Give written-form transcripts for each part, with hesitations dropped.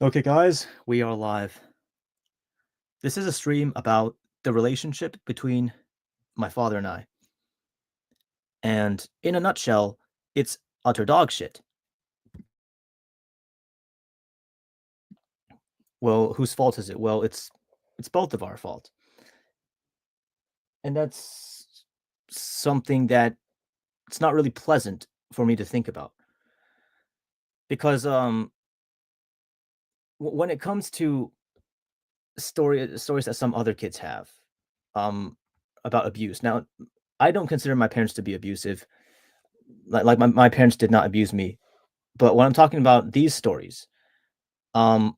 Okay, guys, we are live. This is a stream about the relationship between my father and I. And in a nutshell, it's utter dog shit. Well, whose fault is it? Well, it's both of our fault. And that's something that it's not really pleasant for me to think about because when it comes to stories that some other kids have um about abuse. Now, I don't consider my parents to be abusive. My parents did not abuse me. But when I'm talking about these stories, um,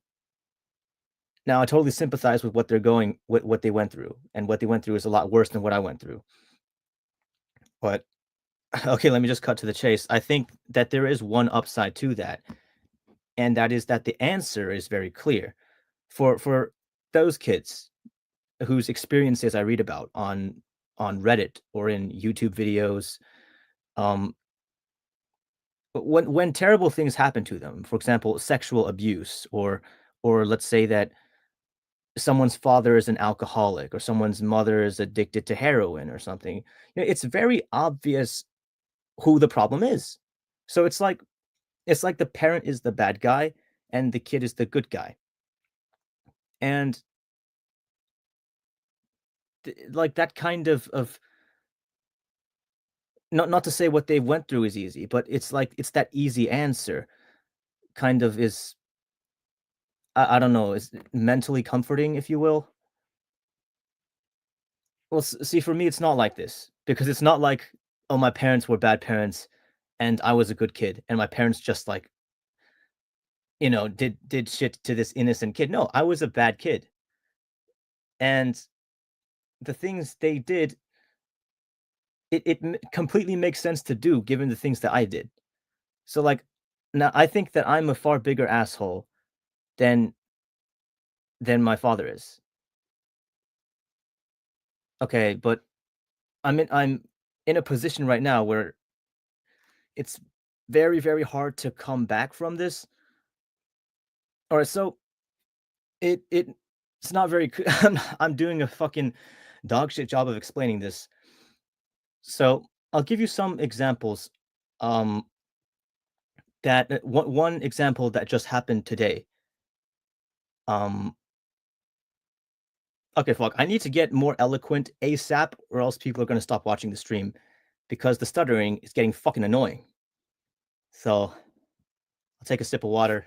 now I totally sympathize with what they went through, and what they went through is a lot worse than what I went through. But okay, let me just cut to the chase. I think that there is one upside to that, and that is that the answer is very clear for those kids whose experiences I read about on Reddit or in YouTube videos. Um, when terrible things happen to them, for example, sexual abuse, or let's say that someone's father is an alcoholic or someone's mother is addicted to heroin or something, it's very obvious who the problem is. So it's like the parent is the bad guy and the kid is the good guy. And like that kind of not to say what they went through is easy, but it's like it's that easy answer kind of is I don't know, is mentally comforting, if you will. Well, see, for me, it's not like this because it's not like, oh, my parents were bad parents and I was a good kid, and my parents just like, did shit to this innocent kid. No, I was a bad kid, and the things they did, it completely makes sense to do given the things that I did. So like, now I think that I'm a far bigger asshole than my father is. Okay, but I'm in a position right now where it's very, very hard to come back from this. All right, so it's not very I'm doing a fucking dog shit job of explaining this. So, I'll give you some examples, um, one example that just happened today. Um, okay, fuck, I need to get more eloquent ASAP or else people are gonna stop watching the stream because the stuttering is getting fucking annoying. So, I'll take a sip of water.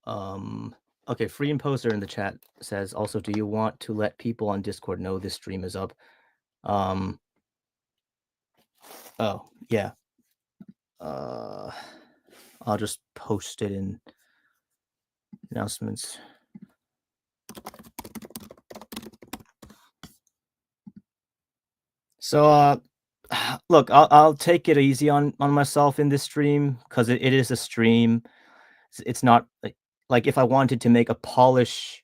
Um, okay, Free Imposer in the chat says, "Also, do you want to let people on Discord know this stream is up?" Um, oh, yeah. Uh, I'll just post it in announcements. So, look, I'll take it easy on myself in this stream because it is a stream. It's not like if I wanted to make a polished,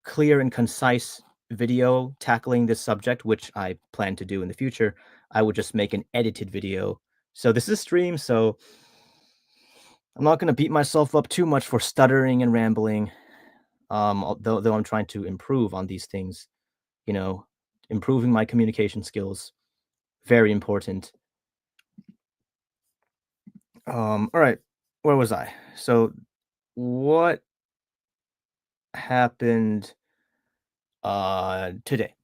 clear and concise video tackling this subject, which I plan to do in the future, I would just make an edited video. So this is a stream, so I'm not gonna beat myself up too much for stuttering and rambling. Though I'm trying to improve on these things, you know, improving my communication skills, very important. All right, where was I? So, what happened today?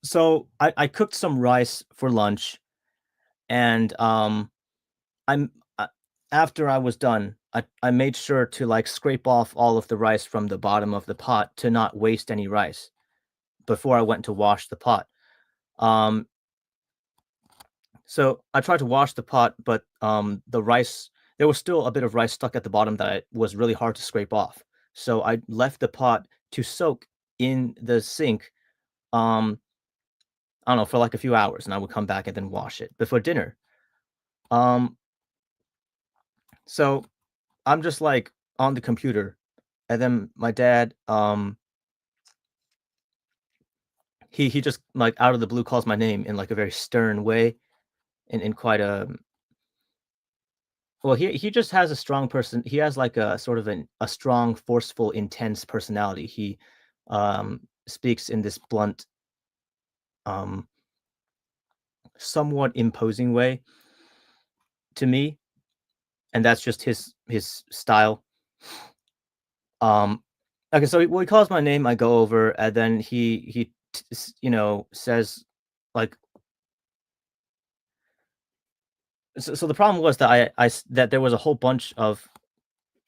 So I cooked some rice for lunch, and I'm after I was done, I made sure to like scrape off all of the rice from the bottom of the pot to not waste any rice before I went to wash the pot. Um, so I tried to wash the pot, but the rice there was still a bit of rice stuck at the bottom that was really hard to scrape off. So I left the pot to soak in the sink. I don't know, for like a few hours, and I would come back and then wash it before dinner. Um, So I'm just like on the computer, and then my dad, he just like out of the blue calls my name in like a very stern way, in quite a well, he just has a strong person. He has like a sort of a strong, forceful, intense personality. He speaks in this blunt, um, somewhat imposing way to me, and that's just his style. Um, okay, so he calls my name, I go over, and then says like so the problem was that that there was a whole bunch of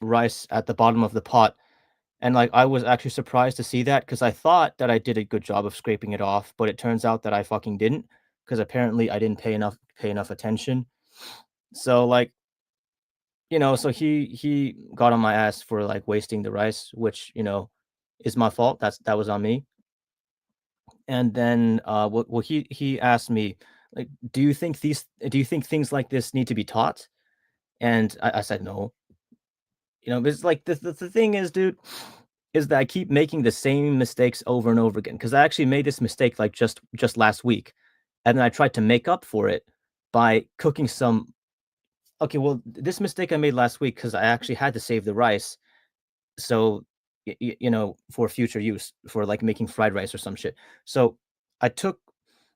rice at the bottom of the pot, and like I was actually surprised to see that because I thought that I did a good job of scraping it off, but it turns out that I fucking didn't because apparently I didn't pay enough attention. So like so he got on my ass for like wasting the rice, which is my fault. That was on me. And then he asked me like, do you think things like this need to be taught? And I said no. It's like the thing is, dude, is that I keep making the same mistakes over and over again. Because I actually made this mistake like just last week, and then I tried to make up for it by cooking some. Okay, well, this mistake I made last week because I actually had to save the rice, so for future use for like making fried rice or some shit. So I took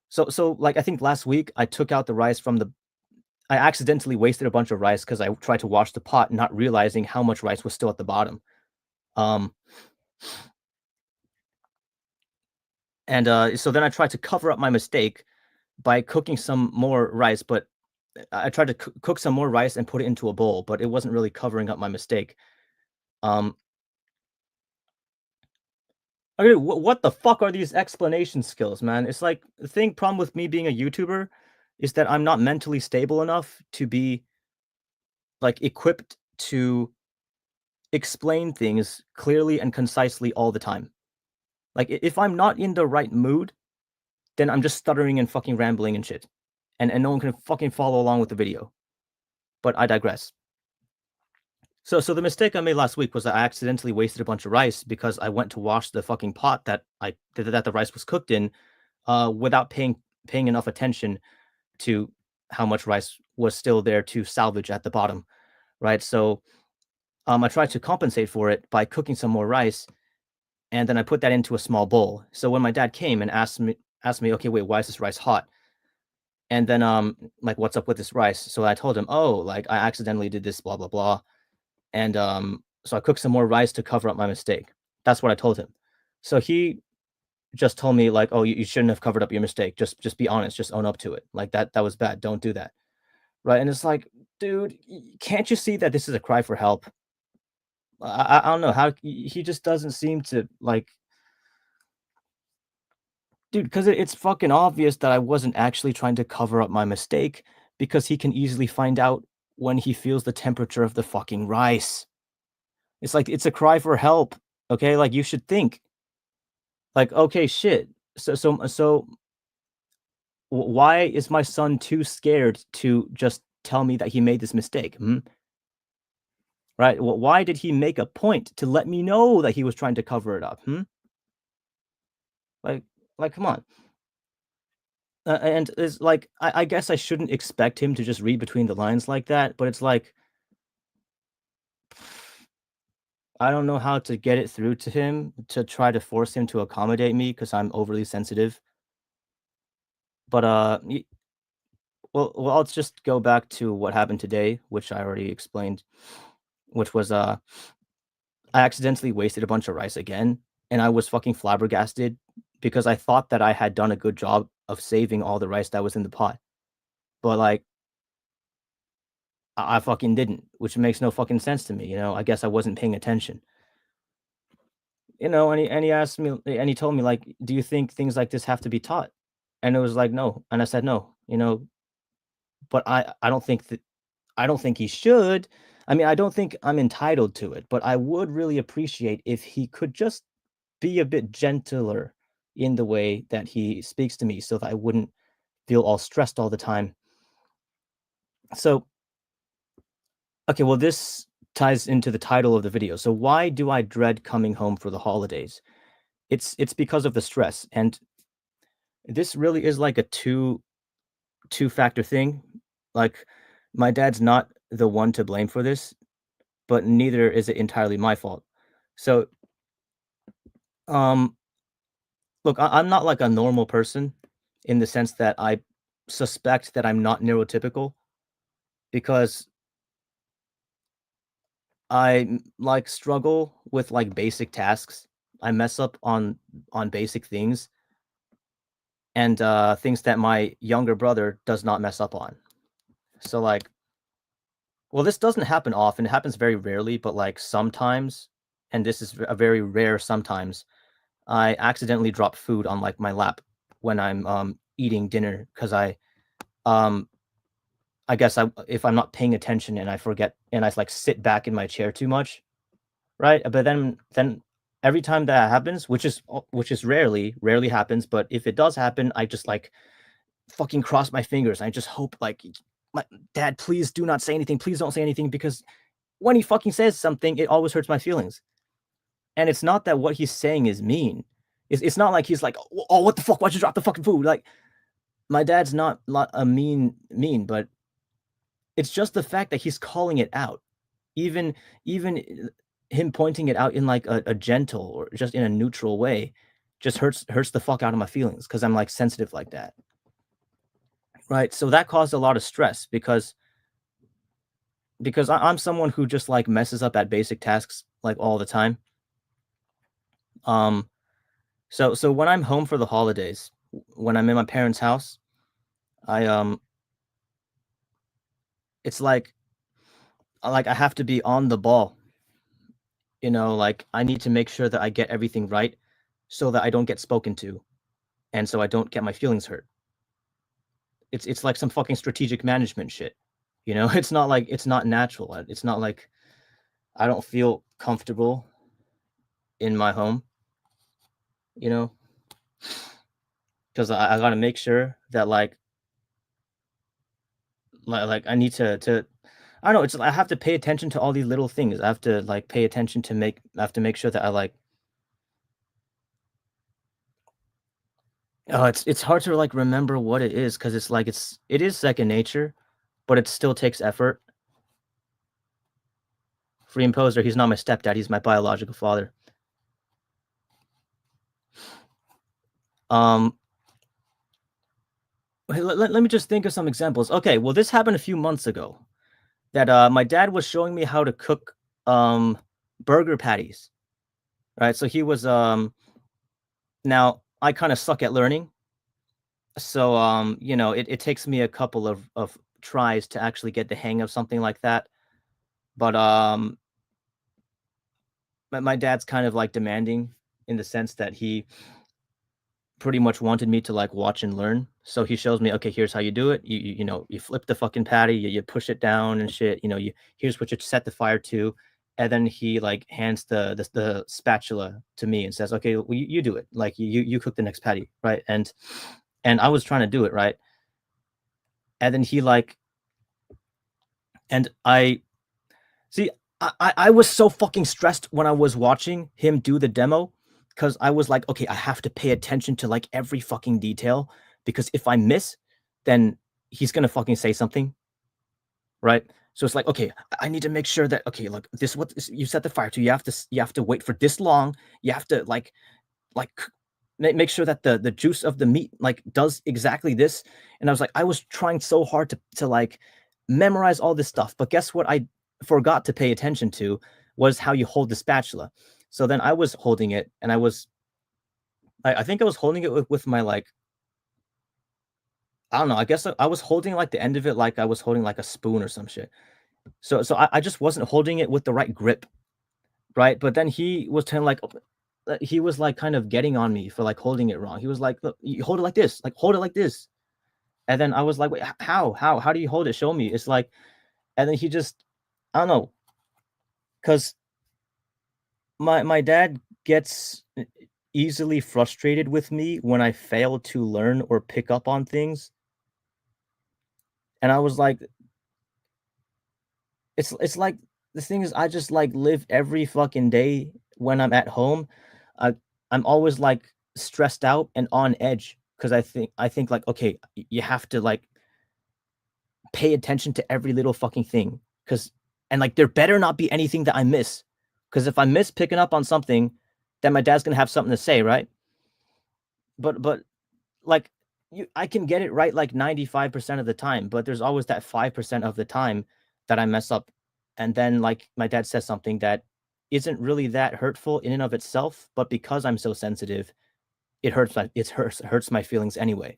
so like I think last week I took out the rice from the. I accidentally wasted a bunch of rice because I tried to wash the pot, not realizing how much rice was still at the bottom. Um, and so then I tried to cover up my mistake by cooking some more rice, but I tried to cook some more rice and put it into a bowl, but it wasn't really covering up my mistake. Um, okay, what the fuck are these explanation skills, man? It's like the thing problem with me being a YouTuber is that I'm not mentally stable enough to be like equipped to explain things clearly and concisely all the time. Like if I'm not in the right mood, then I'm just stuttering and fucking rambling and shit. And no one can fucking follow along with the video. But I digress. So the mistake I made last week was that I accidentally wasted a bunch of rice because I went to wash the fucking pot that the rice was cooked in, without paying enough attention to how much rice was still there to salvage at the bottom, right? So I tried to compensate for it by cooking some more rice, and then I put that into a small bowl. So when my dad came and asked me, okay, wait, why is this rice hot? And then like, what's up with this rice? So I told him, oh, like I accidentally did this, blah blah blah, and so I cooked some more rice to cover up my mistake. That's what I told him. So he just told me like, oh, you shouldn't have covered up your mistake. Just be honest. Just own up to it. Like that was bad. Don't do that. Right? And it's like, dude, can't you see that this is a cry for help? I don't know how he just doesn't seem to like, dude, because it's fucking obvious that I wasn't actually trying to cover up my mistake because he can easily find out when he feels the temperature of the fucking rice. It's like it's a cry for help. Okay, like you should think like, okay, shit. Why is my son too scared to just tell me that he made this mistake? Hmm? Right? Well, why did he make a point to let me know that he was trying to cover it up? Hmm? Like, come on. And it's like, I guess I shouldn't expect him to just read between the lines like that, but it's like, I don't know how to get it through to him to try to force him to accommodate me because I'm overly sensitive. But well, I'll just go back to what happened today, which I already explained, which was I accidentally wasted a bunch of rice again, and I was fucking flabbergasted because I thought that I had done a good job of saving all the rice that was in the pot. But like I fucking didn't, which makes no fucking sense to me. I guess I wasn't paying attention. And he asked me and he told me like, "Do you think things like this have to be taught?" And it was like, "No." And I said, "No, but I don't think he should. I mean, I don't think I'm entitled to it, but I would really appreciate if he could just be a bit gentler in the way that he speaks to me so that I wouldn't feel all stressed all the time." So Okay, well, this ties into the title of the video. So why do I dread coming home for the holidays? It's because of the stress, and this really is like a two-factor thing. Like, my dad's not the one to blame for this, but neither is it entirely my fault. So, um, look, I'm not like a normal person in the sense that I suspect that I'm not neurotypical because like, struggle with, like, basic tasks. I mess up on basic things and, things that my younger brother does not mess up on. So, like well, this doesn't happen often, it happens very rarely, but, like, sometimes, and this is a very rare sometimes, I accidentally drop food on, like, my lap when I'm, eating dinner because um, I guess if I'm not paying attention and I forget and I, like, sit back in my chair too much, right? But then every time that happens, which is rarely happens, but if it does happen, I just, like, fucking cross my fingers. I just hope, like, my dad, please do not say anything. Please don't say anything because when he fucking says something, it always hurts my feelings. And it's not that what he's saying is mean. It's not like he's like, "Oh, what the fuck? Why'd you drop the fucking food?" Like, my dad's not a mean, but it's just the fact that he's calling it out. Even him pointing it out in, like, a gentle or just in a neutral way just hurts the fuck out of my feelings because 'cause I'm, like, sensitive like that, right? So that caused a lot of stress because I'm someone who just, like, messes up at basic tasks, like, all the time. Um, so when I'm home for the holidays, when I'm in my parents' house, I, it's like, I have to be on the ball, like, I need to make sure that I get everything right so that I don't get spoken to, and so I don't get my feelings hurt. It's like some fucking strategic management shit, It's not like it's not natural, it's not like I don't feel comfortable in my home, you know, because I gotta make sure that, like, I need to I don't know, it's I have to pay attention to all these little things. I have to, like, pay attention to make I have to make sure that I, like oh, it's hard to, like, remember what it is because it's like it is second nature, but it still takes effort. Free imposer, he's not my stepdad, he's my biological father. Um, hey, let me just think of some examples. Okay, well, this happened a few months ago that, my dad was showing me how to cook, um, burger patties, right? So he was, now I kinda suck at learning, so, it takes me a couple of tries to actually get the hang of something like that, but, my dad's kind of, like, demanding in the sense that he pretty much wanted me to, like, watch and learn. So he shows me, "Okay, here's how you do it. You flip the fucking patty, you push it down and shit, you here's what you set the fire to." And then he, like, hands the spatula to me and says, "Okay, well, you do it. Like, you cook the next patty," right? And I was trying to do it, right? And then he, like and I see, I was so fucking stressed when I was watching him do the demo because I was like, "Okay, I have to pay attention to, like, every fucking detail because if I miss, then he's gonna fucking say something," right? So it's like, "Okay, I need to make sure that okay, look, this what you set the fire to. You have to wait for this long. You have to, like, make sure that the juice of the meat, like, does exactly this," and I was trying so hard to, like, memorize all this stuff, but guess what I forgot to pay attention to was how you hold the spatula. So then I was holding it, and I think I was holding it with my, like I don't know, I guess I was holding, like, the end of it like I was holding, like, a spoon or some shit. So I just wasn't holding it with the right grip, right? But then he was kinda like he was, like, kind of getting on me for, like, holding it wrong. He was like, "Look, you hold it like this, like, hold it like this." And then I was like, "Wait, how do you hold it? Show me." It's like and then he just I don't know, cause my dad gets easily frustrated with me when I fail to learn or pick up on things, and I was like it's like the thing is I just like live every fucking day when I'm at home. I I'm always like stressed out and on edge because I think like okay, you have to like pay attention to every little fucking thing because and like there better not be anything that I miss because if I miss picking up on something, then my dad's gonna have something to say, right? But like I can get it right like 95% of the time, but there's always that 5% of the time that I mess up. And then like my dad says something that isn't really that hurtful in and of itself, but because I'm so sensitive, it hurts my feelings anyway.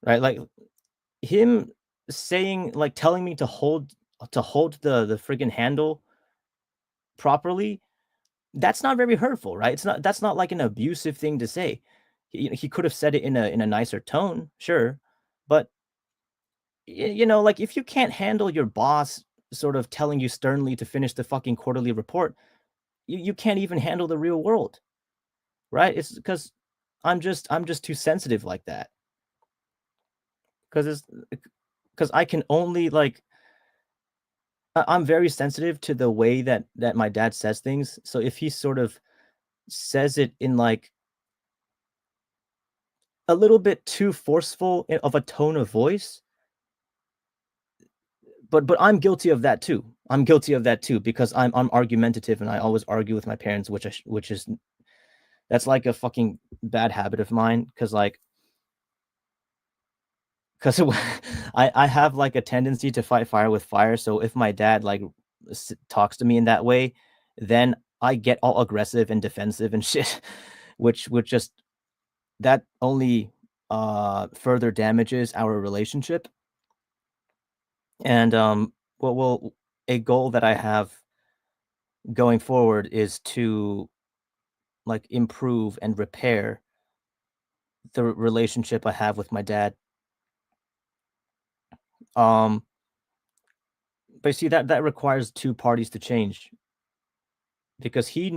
Right? Like him saying like telling me to hold the friggin' handle properly, that's not very hurtful, right? That's not like an abusive thing to say. He could have said it in a nicer tone, sure, but like if you can't handle your boss sort of telling you sternly to finish the fucking quarterly report, you can't even handle the real world, right? It's because I'm just too sensitive like that. Because it's because I can only like I'm very sensitive to the way that my dad says things. So if he sort of says it in like a little bit too forceful of a tone of voice, but I'm guilty of that too. I'm guilty of that too because I'm argumentative and I always argue with my parents, which is that's like a fucking bad habit of mine because I have like a tendency to fight fire with fire. So if my dad like talks to me in that way, then I get all aggressive and defensive and shit, which just that only further damages our relationship. And well, a goal that I have going forward is to like improve and repair the relationship I have with my dad. Um, but see that requires two parties to change because he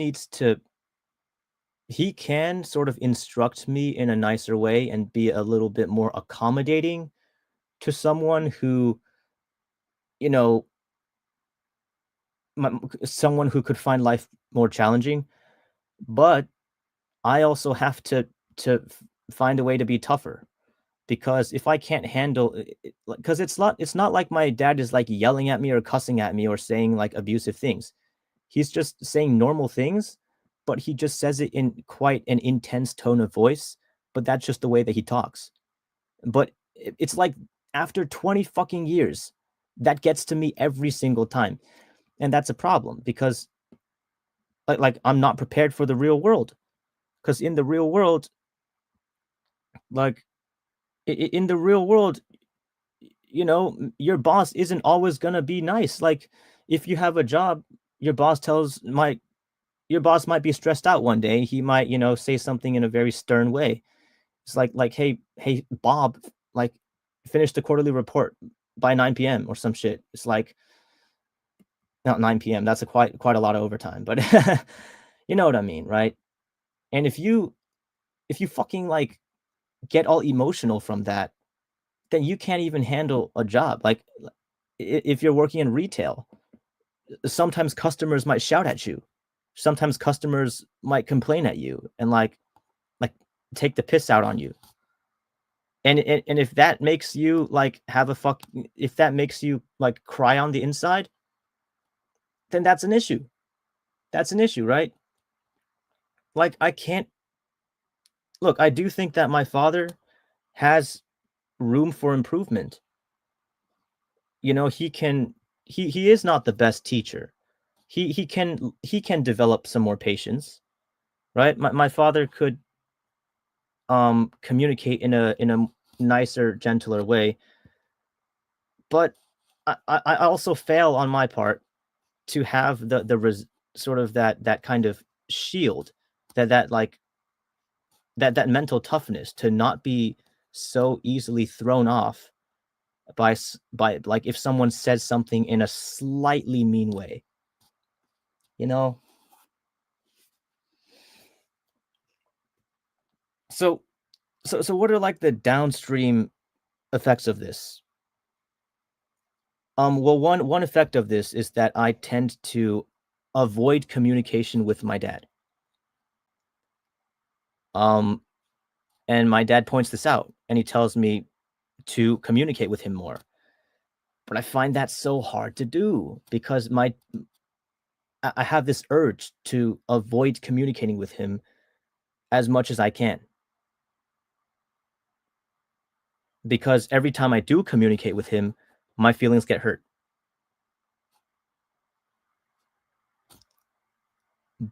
can sort of instruct me in a nicer way and be a little bit more accommodating to someone who, you know, someone who could find life more challenging. But I also have to find a way to be tougher because if I can't handle it, because it's not like my dad is like yelling at me or cussing at me or saying like abusive things. He's just saying normal things, but he just says it in quite an intense tone of voice. But that's just the way that he talks. But it's like after 20 fucking years, that gets to me every single time. And that's a problem because like I'm not prepared for the real world. Because in the real world, like in the real world, your boss isn't always gonna be nice. Like if you have a job, your boss tells my your boss might be stressed out one day. He might, say something in a very stern way. It's like, hey, Bob, like finish the quarterly report by 9 p.m. or some shit. It's like not 9 p.m. That's a quite a lot of overtime, but you know what I mean, right? And if you fucking like get all emotional from that, then you can't even handle a job. Like if you're working in retail, sometimes customers might shout at you. Sometimes customers might complain at you and like take the piss out on you. And if that makes you like if that makes you like cry on the inside, then that's an issue. That's an issue, right? Like I can't look, I do think that my father has room for improvement. He is not the best teacher. He can develop some more patience, right? My father could communicate in a nicer, gentler way, but I also fail on my part to have sort of that kind of shield that like that mental toughness to not be so easily thrown off by like if someone says something in a slightly mean way, you know. So what are like the downstream effects of this? Well, one effect of this is that I tend to avoid communication with my dad. Um, and my dad points this out, and he tells me to communicate with him more. But I find that so hard to do because I have this urge to avoid communicating with him as much as I can. Because every time I do communicate with him, my feelings get hurt.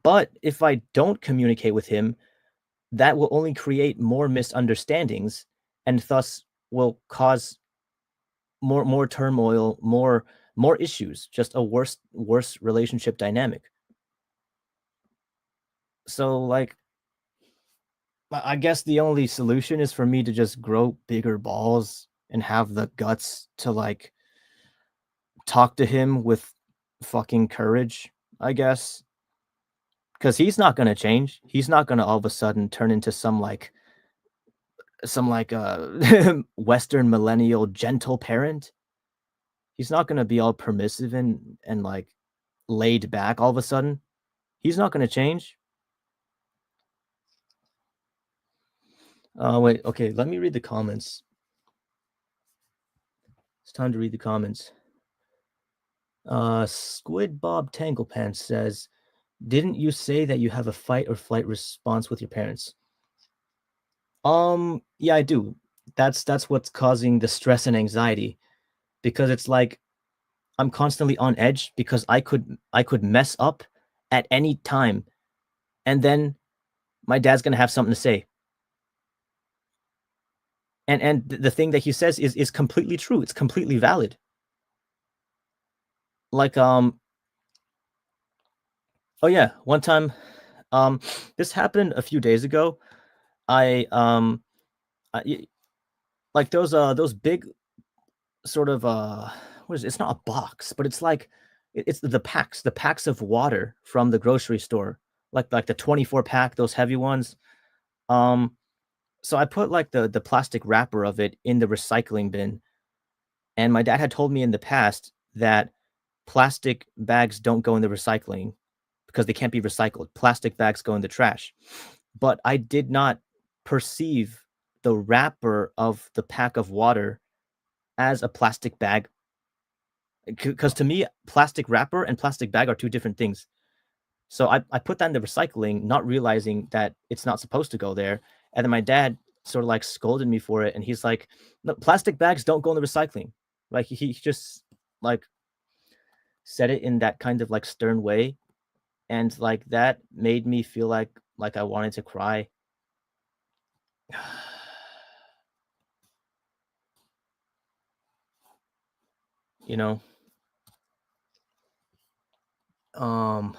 But if I don't communicate with him, that will only create more misunderstandings and thus will cause more turmoil, more issues, just a worse relationship dynamic. So like I guess the only solution is for me to just grow bigger balls and have the guts to like talk to him with fucking courage, I guess. Cuz he's not going to change. He's not going to all of a sudden turn into some western millennial gentle parent. He's not going to be all permissive and like laid back all of a sudden. He's not going to change. Wait, okay, let me read the comments. It's time to read the comments. Squid Bob Tanglepants says, "Didn't you say that you have a fight or flight response with your parents?" Yeah, I do. That's what's causing the stress and anxiety because it's like I'm constantly on edge because I could mess up at any time, and then my dad's gonna have something to say. And the thing that he says is completely true. It's completely valid. Like oh yeah, one time, um, this happened a few days ago. I I, like those big sort of what is it? It's not a box, but it's like it's the packs of water from the grocery store, like the 24 pack, those heavy ones. Um, so I put like the plastic wrapper of it in the recycling bin, and my dad had told me in the past that plastic bags don't go in the recycling because they can't be recycled. Plastic bags go in the trash. But I did not perceive the wrapper of the pack of water as a plastic bag because to me, plastic wrapper and plastic bag are two different things. So I put that in the recycling, not realizing that it's not supposed to go there. And then my dad sort of like scolded me for it. And he's like, no, plastic bags don't go in the recycling. Like he just like said it in that kind of like stern way. And like that made me feel like I wanted to cry. You know, um,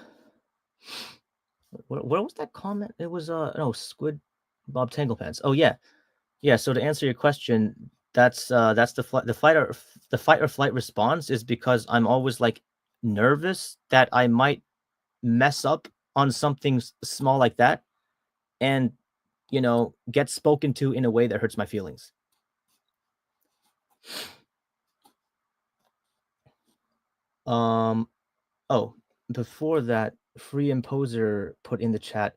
what was that comment? It was no Squid Bob Tanglepants. Oh yeah, yeah. So to answer your question, that's the fight or flight response is because I'm always like nervous that I might mess up on something small like that, and get spoken to in a way that hurts my feelings. Um. Oh, before that, Free Imposer put in the chat.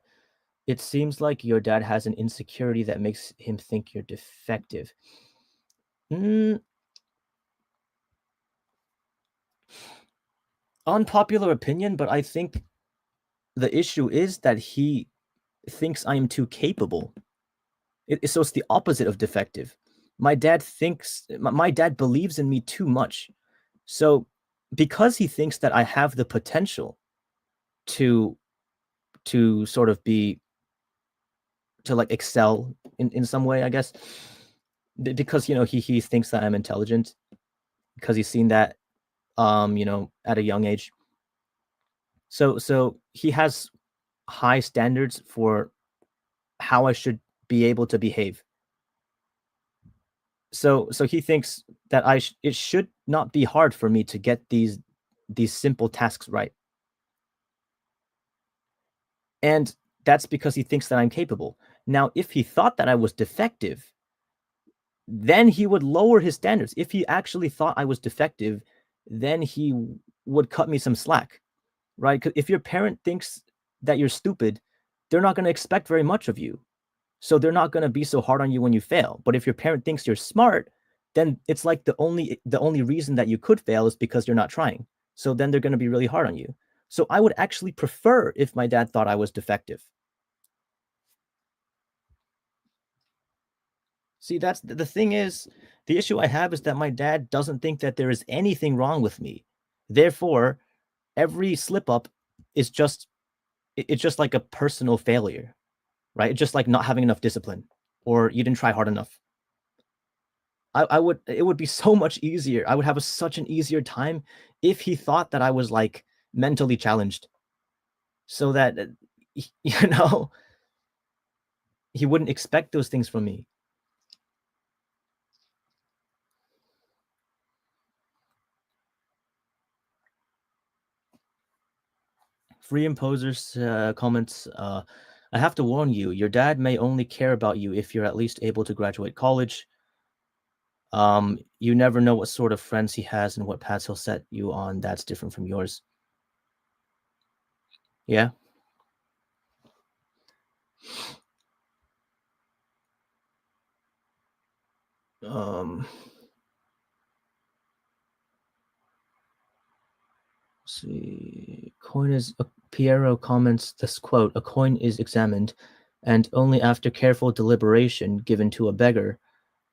It seems like your dad has an insecurity that makes him think you're defective. Mm, unpopular opinion, but I think the issue is that he thinks I am too capable. So it's the opposite of defective. My dad believes in me too much. So because he thinks that I have the potential to sort of be to like excel in some way, I guess, because he thinks that I'm intelligent because he's seen that at a young age. So he has high standards for how I should be able to behave. So he thinks that it should not be hard for me to get these simple tasks right. And that's because he thinks that I'm capable. Now, if he thought that I was defective, then he would lower his standards. If he actually thought I was defective, then he would cut me some slack, right? 'Cause if your parent thinks that you're stupid, they're not going to expect very much of you. So they're not going to be so hard on you when you fail. But if your parent thinks you're smart, then it's like the only reason that you could fail is because you're not trying. So then they're going to be really hard on you. So I would actually prefer if my dad thought I was defective. See, that's the thing is, the issue I have is that my dad doesn't think that there is anything wrong with me. Therefore, every slip up is just it's just like a personal failure, right? It's just like not having enough discipline or you didn't try hard enough. I would it would be so much easier. I would have such an easier time if he thought that I was like mentally challenged so that you know, he wouldn't expect those things from me. Free imposers comments. I have to warn you, your dad may only care about you if you're at least able to graduate college. You never know what sort of friends he has and what paths he'll set you on. That's different from yours. Yeah. Um. Let's see. Coin is Piero comments this quote: "A coin is examined, and only after careful deliberation given to a beggar,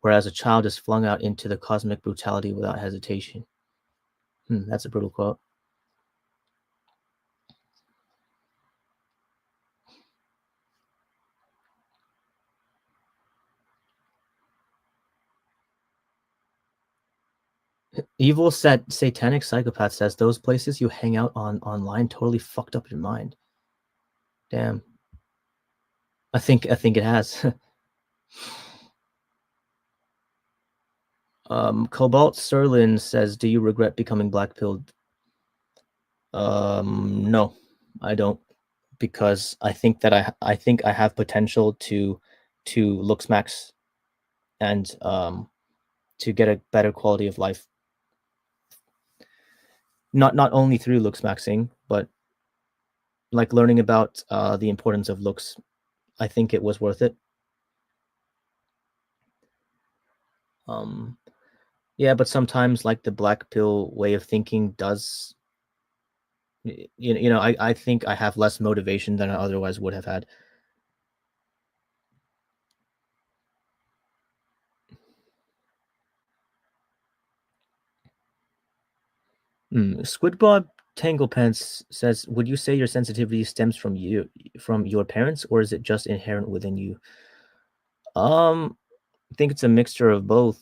whereas a child is flung out into the cosmic brutality without hesitation." That's a brutal quote. Evil satanic psychopath says those places you hang out on online totally fucked up your mind. Damn. I think it has. Cobalt Serlin says, "Do you regret becoming black pilled?" No, I don't, because I think I have potential to looks max and to get a better quality of life. Not only through looks maxing, but like learning about the importance of looks. I think it was worth it. Um, yeah, but sometimes like the black pill way of thinking does I think I have less motivation than I otherwise would have had. Squidbob Tanglepants says, "Would you say your sensitivity stems from your parents, or is it just inherent within you?" I think it's a mixture of both.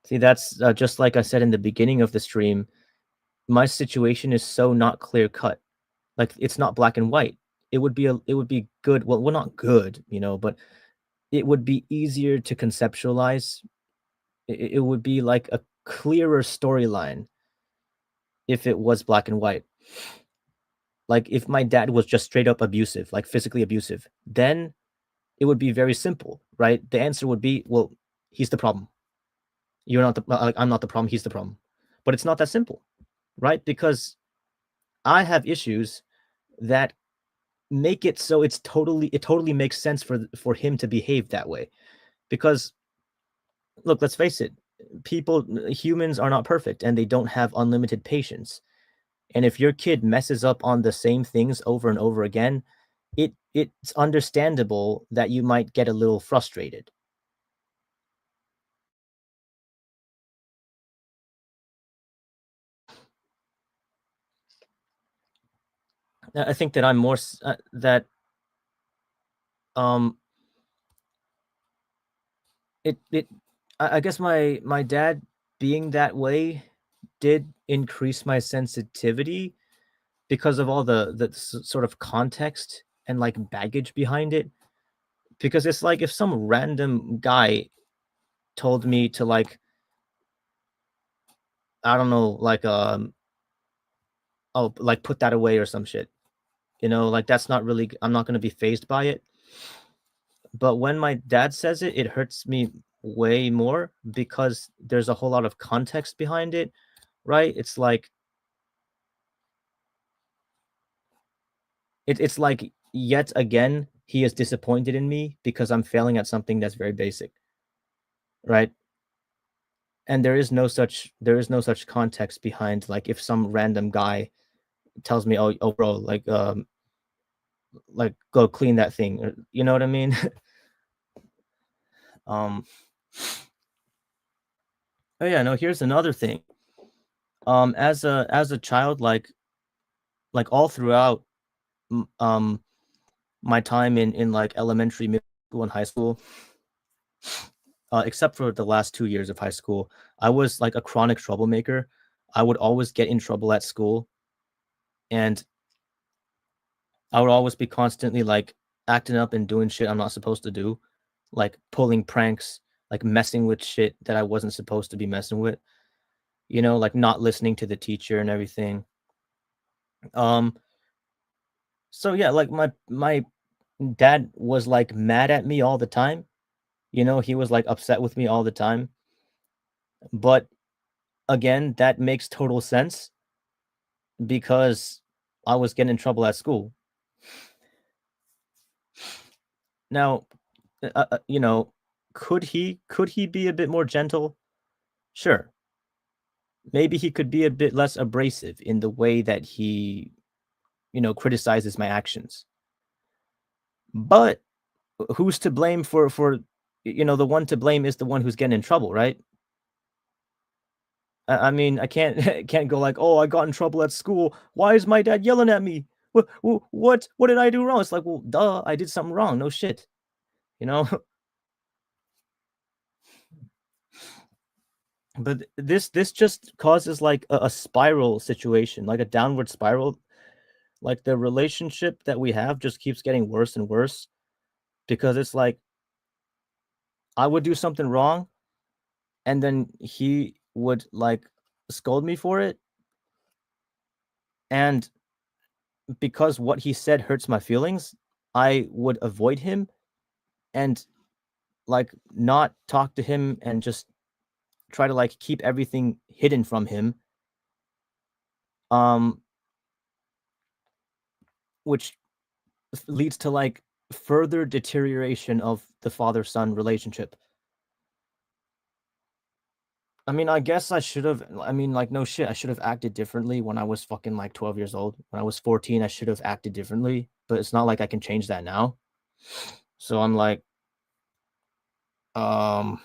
See, that's just like I said in the beginning of the stream. My situation is so not clear cut. Like it's not black and white. It would be good. Well, not good, but it would be easier to conceptualize. It would be like a clearer storyline if it was black and white. Like if my dad was just straight up abusive, like physically abusive, then it would be very simple, right? The answer would be, well, he's the problem. You're not the like, I'm not the problem, he's the problem. But it's not that simple, right? Because I have issues that make it so it totally makes sense for him to behave that way. Because look, let's face it, humans are not perfect and they don't have unlimited patience. And if your kid messes up on the same things over and over again, it's understandable that you might get a little frustrated. I think that I'm more that um it I guess my dad being that way did increase my sensitivity because of all the sort of context and like baggage behind it. Because it's like if some random guy told me to like, I don't know, like oh, like put that away or some shit. Like that's not really, I'm not going to be phased by it. But when my dad says it, it hurts me way more because there's a whole lot of context behind it, right? It's like yet again he is disappointed in me because I'm failing at something that's very basic, right? And there is no such context behind like if some random guy tells me, "Oh, bro, like go clean that thing," or, you know what I mean? um, oh yeah, no. Here's another thing. As a child, like all throughout, m- um, my time in like elementary, middle school, and high school, except for the last 2 years of high school, I was like a chronic troublemaker. I would always get in trouble at school, and I would always be constantly like acting up and doing shit I'm not supposed to do, like pulling pranks, like messing with shit that I wasn't supposed to be messing with, like not listening to the teacher and everything. Um, so yeah, like my dad was like mad at me all the time. He was like upset with me all the time. But again, that makes total sense because I was getting in trouble at school. Now, you know, could he be a bit more gentle? Sure. Maybe he could be a bit less abrasive in the way that he, criticizes my actions. But who's to blame the one to blame is the one who's getting in trouble, right? I mean, I can't can't go like, "Oh, I got in trouble at school. Why is my dad yelling at me? What did I do wrong?" It's like, "Well, duh, I did something wrong. No shit." You know? But this just causes like a spiral situation, like a downward spiral. Like the relationship that we have just keeps getting worse and worse because it's like I would do something wrong and then he would like scold me for it, and because what he said hurts my feelings, I would avoid him and like not talk to him and just try to like keep everything hidden from him, um which leads to like further deterioration of the father son relationship. I mean, I guess I mean, like, no shit, I should have acted differently when I was fucking like 12 years old. When I was 14, I should have acted differently, but it's not like I can change that now. So I'm like, um,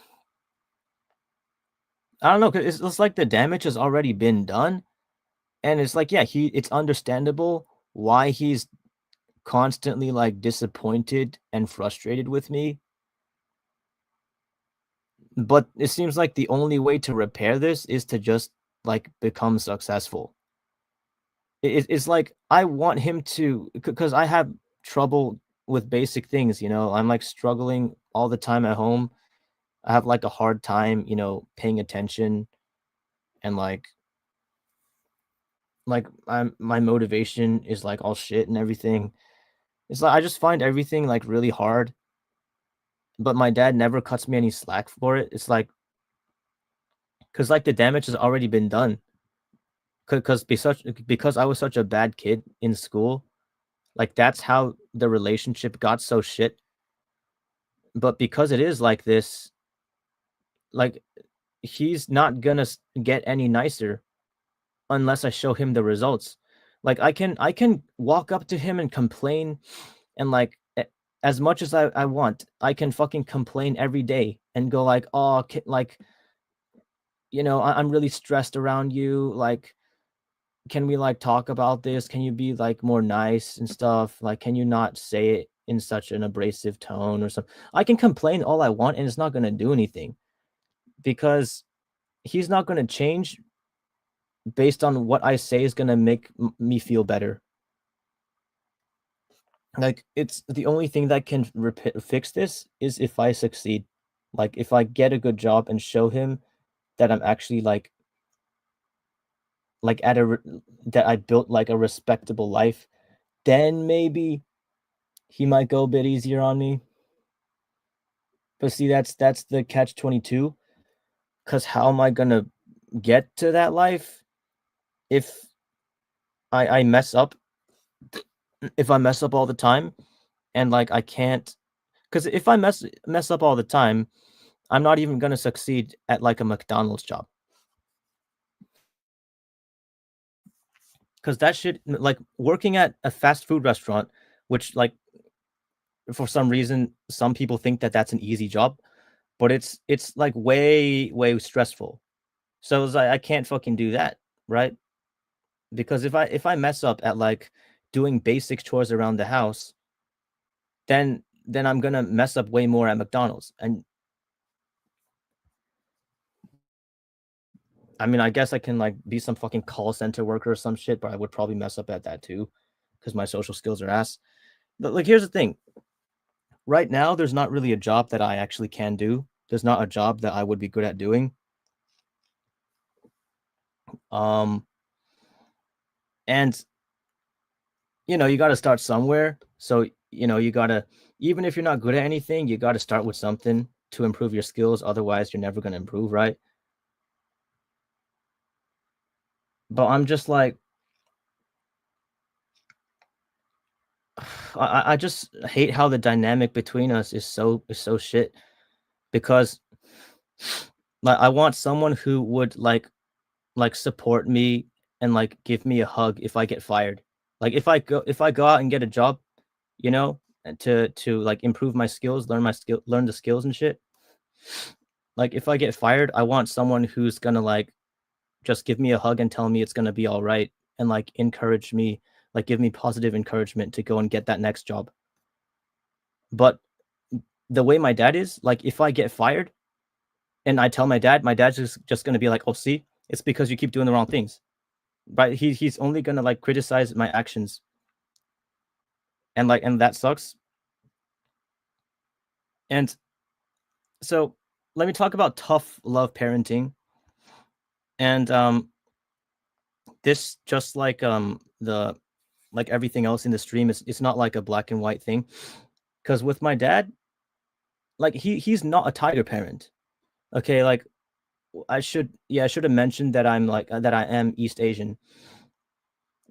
I don't know, cause it's like the damage has already been done. And it's like, yeah, it's understandable why he's constantly like disappointed and frustrated with me. But it seems like the only way to repair this is to just like become successful. It's like I want him to, because I have trouble with basic things. I'm like struggling all the time at home. I have like a hard time, paying attention, and like my motivation is like all shit and everything. It's like I just find everything like really hard, but my dad never cuts me any slack for it. It's like because like the damage has already been done. Because I was such a bad kid in school, like that's how the relationship got so shit. But because it is like this, like he's not gonna get any nicer unless I show him the results. Like I can walk up to him and complain, and like as much as I want, I can fucking complain every day and go like, oh, like I'm really stressed around you. Like, can we like talk about this? Can you be like more nice and stuff? Like, can you not say it in such an abrasive tone or something? I can complain all I want and it's not gonna do anything because he's not gonna change based on what I say is gonna make me feel better. Like, it's the only thing that can fix this is if I succeed. Like, if I get a good job and show him that I'm actually like at that I built like a respectable life, then maybe he might go a bit easier on me. But see, that's the catch 22. Cause how am I gonna get to that life if I mess up, if I mess up all the time, and like I can't, because if I mess up all the time, I'm not even gonna succeed at like a McDonald's job. Because that shit, like working at a fast food restaurant, which like for some reason some people think that that's an easy job, but it's like way stressful. So it's like I can't fucking do that, right? Because if I mess up at like doing basic chores around the house, then I'm gonna mess up way more at McDonald's. And I mean, I guess I can like be some fucking call center worker or some shit, but I would probably mess up at that too, because my social skills are ass. But like, here's the thing: right now, there's not really a job that I actually can do. There's not a job that I would be good at doing. Um, and you got to start somewhere. So you got to, even if you're not good at anything, you got to start with something to improve your skills. Otherwise, you're never gonna improve, right? But I'm just like, I just hate how the dynamic between us is so shit, because like I want someone who would like support me and like give me a hug if I get fired. Like if I go out and get a job, and to like improve my skills, learn the skills and shit. Like if I get fired, I want someone who's gonna like just give me a hug and tell me it's gonna be all right, and like encourage me, like give me positive encouragement to go and get that next job. But the way my dad is, like if I get fired and I tell my dad's just gonna be like, "Oh, see, it's because you keep doing the wrong things." Right? He's only gonna like criticize my actions, and that sucks. And so let me talk about tough love parenting. And this, just like the like everything else in the stream, it's not like a black and white thing. Because with my dad, like he's not a tiger parent. Okay, like I should have mentioned that that I am East Asian.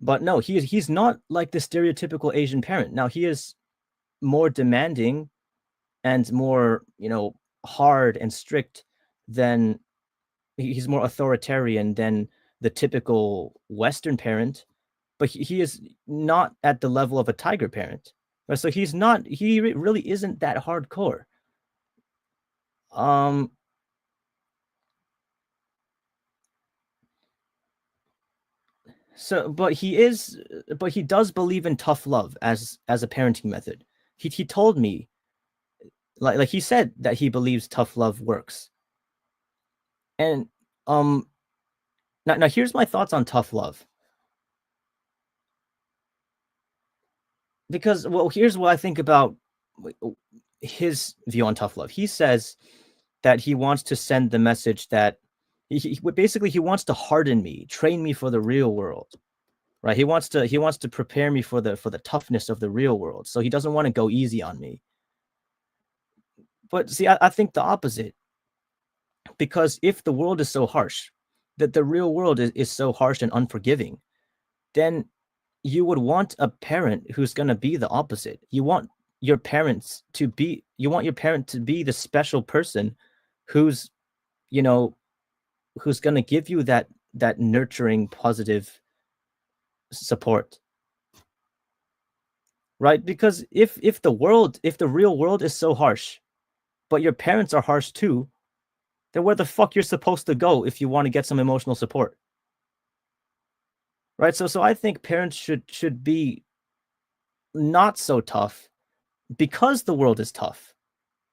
But no, he's not like the stereotypical Asian parent. Now he is more demanding and more, hard and strict than he's more authoritarian than the typical Western parent, but he is not at the level of a tiger parent. Right? So he really isn't that hardcore. Um, but he does believe in tough love as a parenting method. He told me, like he said that he believes tough love works. And um now here's my thoughts on tough love. Because, well, here's what I think about his view on tough love. He says that he wants to send the message that basically he wants to harden me, train me for the real world. Right? He wants to prepare me for the toughness of the real world. So he doesn't want to go easy on me. But see, I think the opposite. Because if the world is so harsh, that the real world is so harsh and unforgiving, then you want your parent to be the special person who's, you know, who's going to give you that nurturing, positive support. Right? Because if the real world is so harsh, but your parents are harsh too, then where the fuck you're supposed to go if you want to get some emotional support? Right? So I think parents should be not so tough because the world is tough.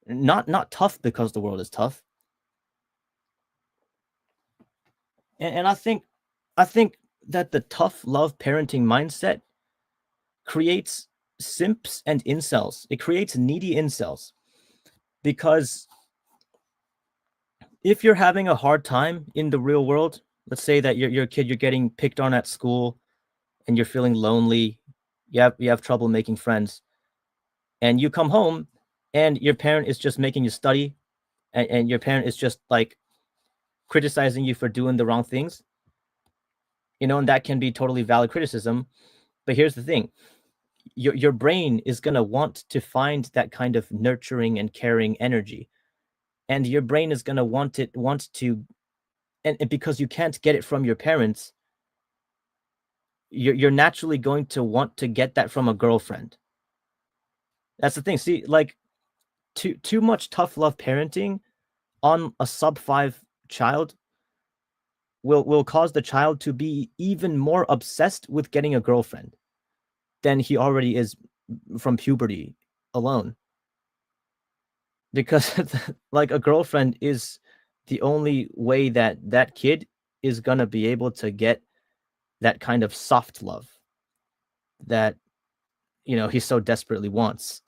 Not tough because the world is tough. And I think that the tough love parenting mindset creates simps and incels. It creates needy incels, because if you're having a hard time in the real world, let's say that you're a kid, you're getting picked on at school and you're feeling lonely, you have trouble making friends, and you come home and your parent is just making you study, and your parent is just like criticizing you for doing the wrong things. and that can be totally valid criticism. But here's the thing: your brain is gonna want to find that kind of nurturing and caring energy, and your brain is gonna want to, and because you can't get it from your parents, you're naturally going to want to get that from a girlfriend. That's the thing. See, like too much tough love parenting on a sub 5 child will cause the child to be even more obsessed with getting a girlfriend than he already is from puberty alone. Because like a girlfriend is the only way that that kid is gonna be able to get that kind of soft love that he so desperately wants.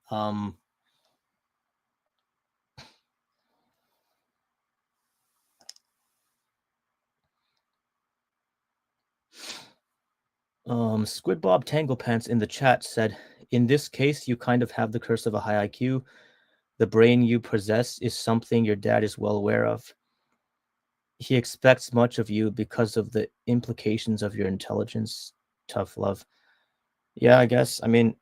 Um, Squid Bob Tanglepants in the chat said, "In this case, you kind of have the curse of a high IQ. The brain you possess is something your dad is well aware of. He expects much of you because of the implications of your intelligence. Tough love." Yeah, I guess. I mean,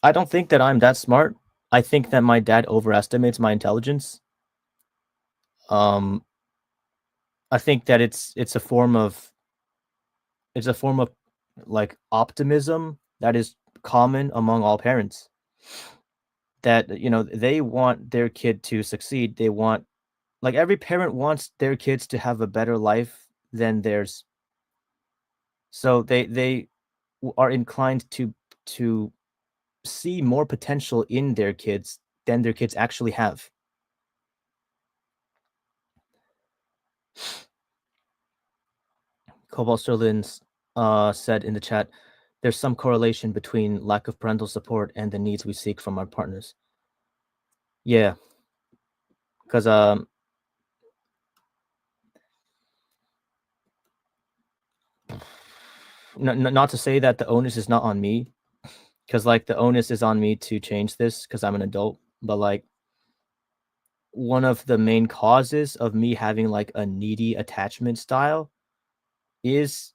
I don't think that I'm that smart. I think that my dad overestimates my intelligence. Um, I think that it's a form of like optimism that is common among all parents. That they want their kid to succeed. They want, like, every parent wants their kids to have a better life than theirs. So they are inclined to see more potential in their kids than their kids actually have. Cobalt Sterlins said in the chat, "There's some correlation between lack of parental support and the needs we seek from our partners." Yeah, because not to say that the onus is not on me, because like the onus is on me to change this because I'm an adult. But like one of the main causes of me having like a needy attachment style is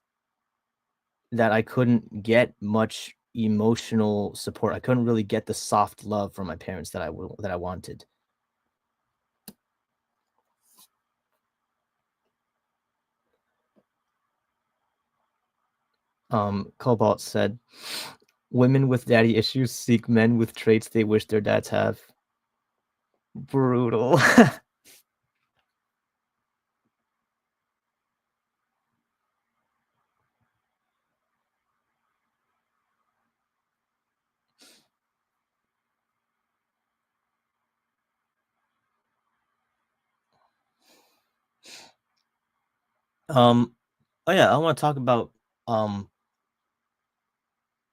that I couldn't get much emotional support. I couldn't really get the soft love from my parents that I wanted. Cobalt said, "Women with daddy issues seek men with traits they wish their dads have." Brutal. Oh yeah, I want to talk about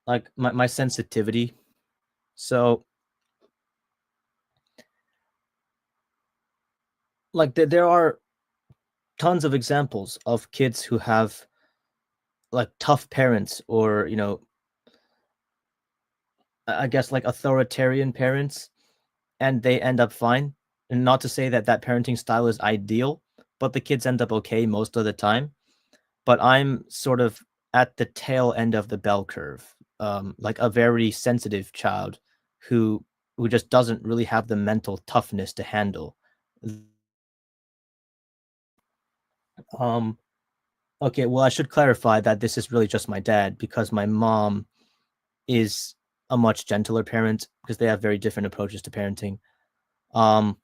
like my sensitivity. So like there are tons of examples of kids who have like tough parents, or I guess like authoritarian parents, and they end up fine. And not to say that that parenting style is ideal, but the kids end up okay most of the time. But I'm sort of at the tail end of the bell curve, like a very sensitive child who just doesn't really have the mental toughness to handle. Um, okay, well, I should clarify that this is really just my dad, because my mom is a much gentler parent because they have very different approaches to parenting. Um,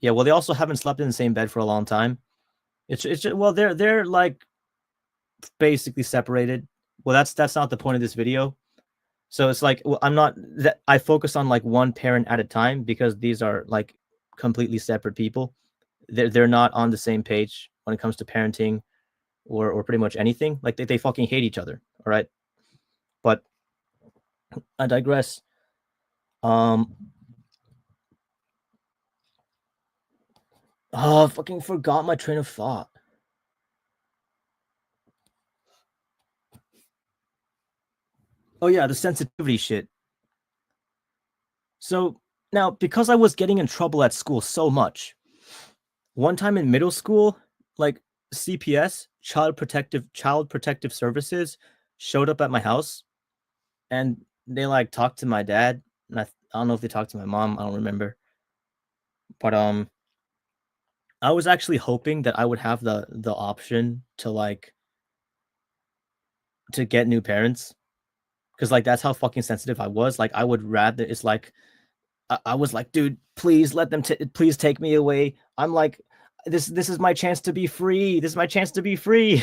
yeah, well, they also haven't slept in the same bed for a long time. It's well, they're like basically separated. Well, that's not the point of this video. So it's like, well, I'm not that I focus on like one parent at a time because these are like completely separate people. They're not on the same page when it comes to parenting or pretty much anything. Like they fucking hate each other. All right. But I digress. Um oh, I fucking forgot my train of thought. Oh yeah, the sensitivity shit. So now, because I was getting in trouble at school so much, One time in middle school, like CPS, Child Protective Services, showed up at my house, and they like talked to my dad. And I don't know if they talked to my mom. I don't remember. But I was actually hoping that I would have the option to like to get new parents, because like that's how fucking sensitive I was. Like I would rather it's like I was like, dude, please let them please take me away. I'm like, this is my chance to be free. This is my chance to be free.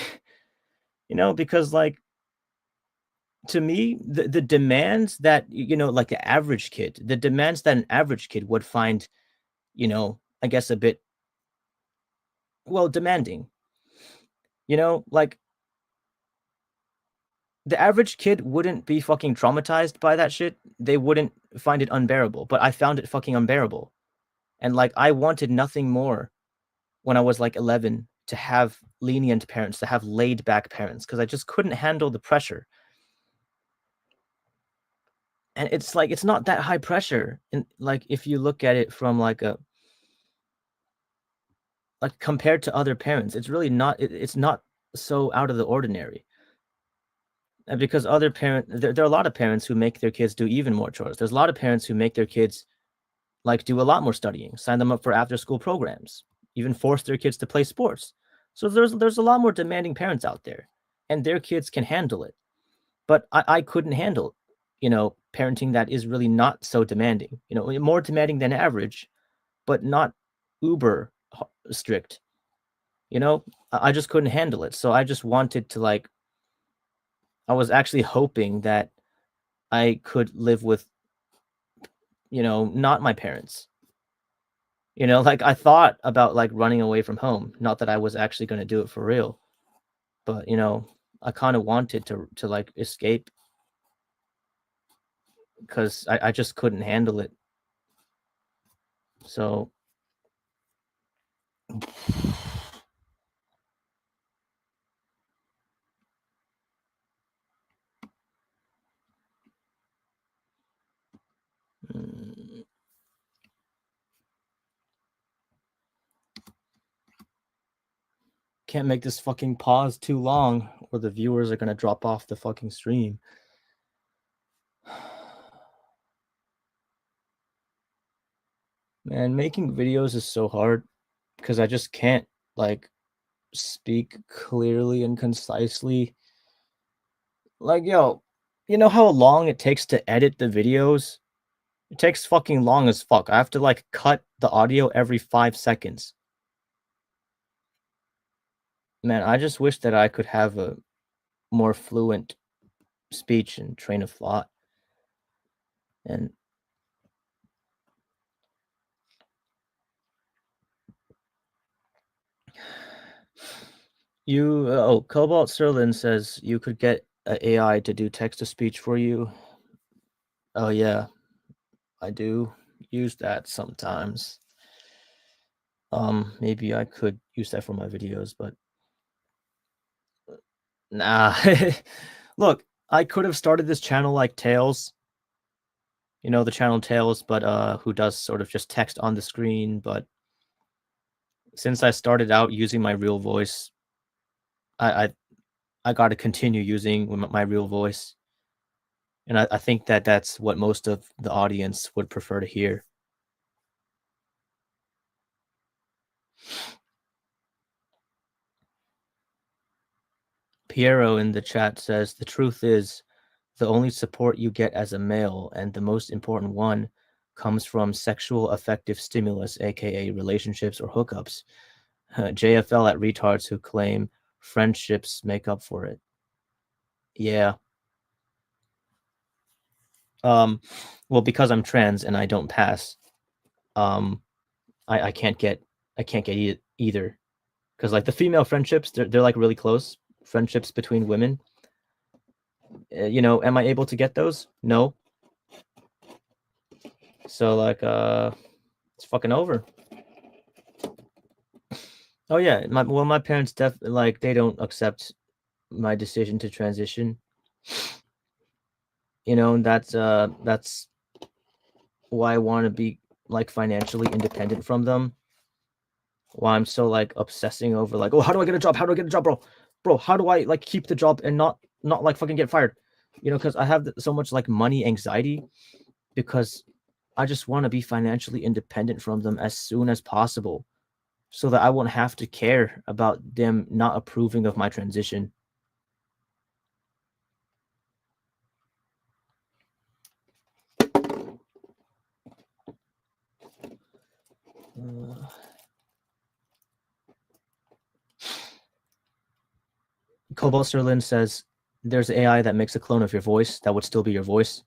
Because like to me, the demands that like the demands that an average kid would find, I guess a bit well demanding. Like the average kid wouldn't be fucking traumatized by that shit. They wouldn't find it unbearable, but I found it fucking unbearable. And like I wanted nothing more when I was like 11 to have lenient parents, to have laid back parents, because I just couldn't handle the pressure. And it's like it's not that high pressure. And like if you look at it from like compared to other parents, it's really not it's not so out of the ordinary. And because there are a lot of parents who make their kids do even more chores. There's a lot of parents who make their kids like do a lot more studying, sign them up for after school programs, even force their kids to play sports. So there's a lot more demanding parents out there, and their kids can handle it. But I couldn't handle, parenting that is really not so demanding, more demanding than average, but not uber strict. I just couldn't handle it. So I just wanted to like I was actually hoping that I could live with, not my parents. Like I thought about like running away from home. Not that I was actually going to do it for real, but I kind of wanted to like escape because I just couldn't handle it. So mm, can't make this fucking pause too long, or the viewers are gonna drop off the fucking stream. Man, making videos is so hard because I just can't like speak clearly and concisely. Like, yo, you know how long it takes to edit the videos? It takes fucking long as fuck. I have to like cut the audio every 5 seconds. Man, I just wish that I could have a more fluent speech and train of thought. And Cobalt Serlin says you could get a AI to do text to speech for you. Oh yeah, I do use that sometimes. Maybe I could use that for my videos, but nah. Look, I could have started this channel like Tails, the channel Tails, but who does sort of just text on the screen, but since I started out using my real voice, I I, I got to continue using my real voice, and I think that that's what most of the audience would prefer to hear. Piero in the chat says the truth is the only support you get as a male, and the most important one, comes from sexual affective stimulus, aka relationships or hookups. JFL at retards who claim friendships make up for it. Yeah. Well, because I'm trans and I don't pass, um, I can't get either. Because like the female friendships, they're like really close friendships between women. Am I able to get those? No. So like it's fucking over. Oh yeah, my parents like they don't accept my decision to transition. And that's why I want to be like financially independent from them. why I'm so like obsessing over like, oh, how do I get a job? How do I get a job, bro? Bro, how do I like keep the job and not like fucking get fired? You know, because I have so much like money anxiety because I just want to be financially independent from them as soon as possible so that I won't have to care about them not approving of my transition. Uh, Cobalt Sterlin says there's AI that makes a clone of your voice that would still be your voice.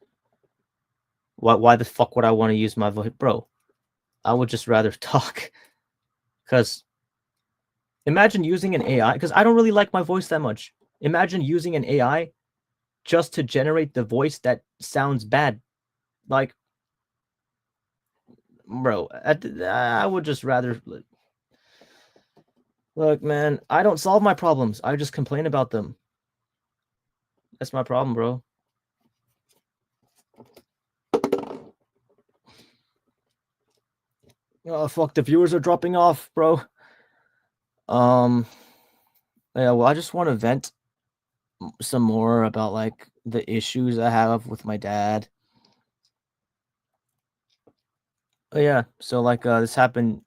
Why the fuck would I want to use my voice? Bro, I would just rather talk. Because imagine using an AI, because I don't really like my voice that much. Imagine using an AI just to generate the voice that sounds bad. Like, bro, I would just rather. Look, man, I don't solve my problems. I just complain about them. That's my problem, bro. Oh, fuck, the viewers are dropping off, bro. Yeah, well, I just want to vent some more about like the issues I have with my dad. Yeah, so like this happened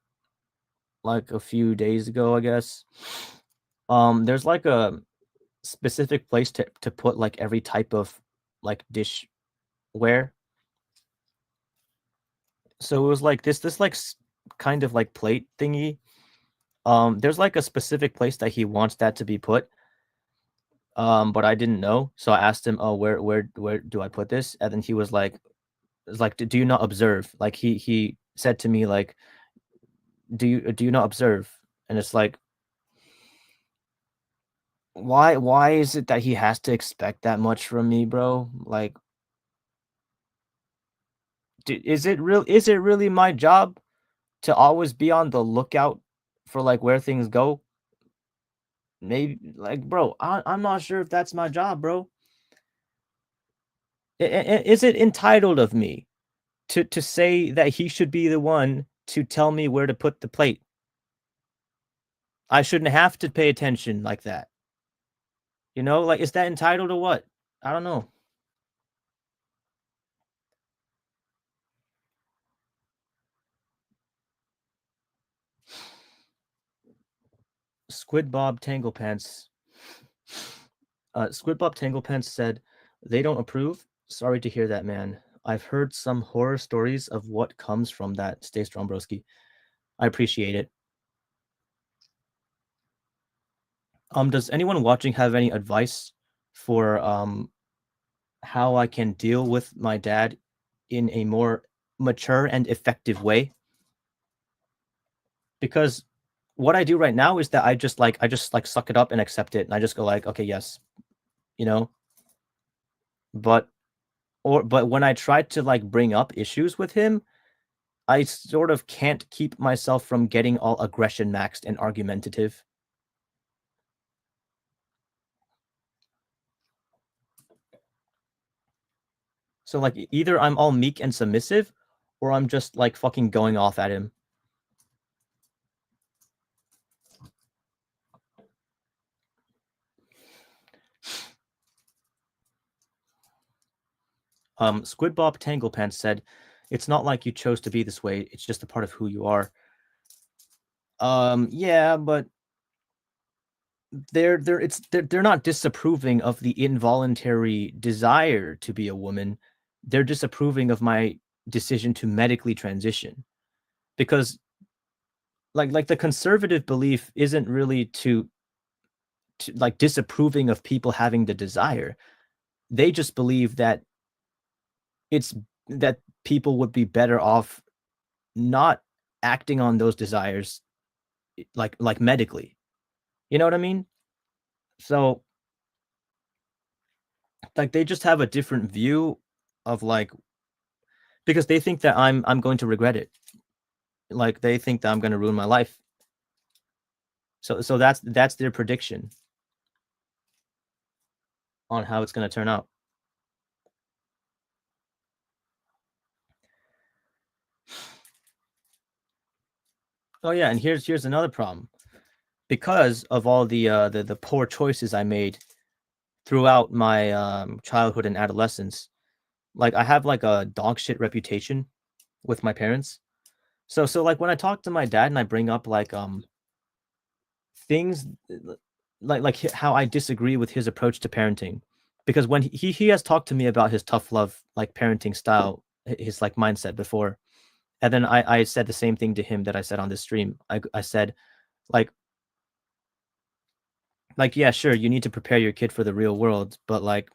like a few days ago, I guess. There's like a specific place to put like every type of like dishware. So it was like this like kind of like plate thingy. There's like a specific place that he wants that to be put. But I didn't know, so I asked him, "Oh, where do I put this?" And then he was like, Do you not observe?" Like he said to me like, do you not observe?" And it's like, why is it that he has to expect that much from me, bro? Like, is it really my job to always be on the lookout for like where things go? Maybe like, bro, I'm not sure if that's my job, bro. Is it entitled of me to say that he should be the one to tell me where to put the plate? I shouldn't have to pay attention like that. You know, like, is that entitled to what? I don't know. Squid Bob Tanglepants. Squid Bob Tanglepants said, "They don't approve. Sorry to hear that, man. I've heard some horror stories of what comes from that. Stay strong, broski. I appreciate it. Does anyone watching have any advice for how I can deal with my dad in a more mature and effective way? Because what I do right now is that I just like suck it up and accept it, and I just go like, okay, yes, you know. But but when I try to like bring up issues with him, I sort of can't keep myself from getting all aggression maxed and argumentative. So like either I'm all meek and submissive, or I'm just like fucking going off at him. Squid Bob Tanglepants said, "It's not like you chose to be this way. It's just a part of who you are." Yeah, but they're not disapproving of the involuntary desire to be a woman. They're disapproving of my decision to medically transition because like the conservative belief isn't really to like disapproving of people having the desire. They just believe that it's that people would be better off not acting on those desires like medically. You know what I mean? So like they just have a different view of like because they think that I'm going to regret it. Like they think that I'm going to ruin my life. So that's their prediction on how it's going to turn out. Oh yeah, and here's another problem. Because of all the poor choices I made throughout my childhood and adolescence, like I have like a dog shit reputation with my parents. So like when I talk to my dad and I bring up like things how I disagree with his approach to parenting, because when he has talked to me about his tough love like parenting style, his like mindset before, and then I said the same thing to him that I said on this stream. I said like yeah, sure, you need to prepare your kid for the real world, but like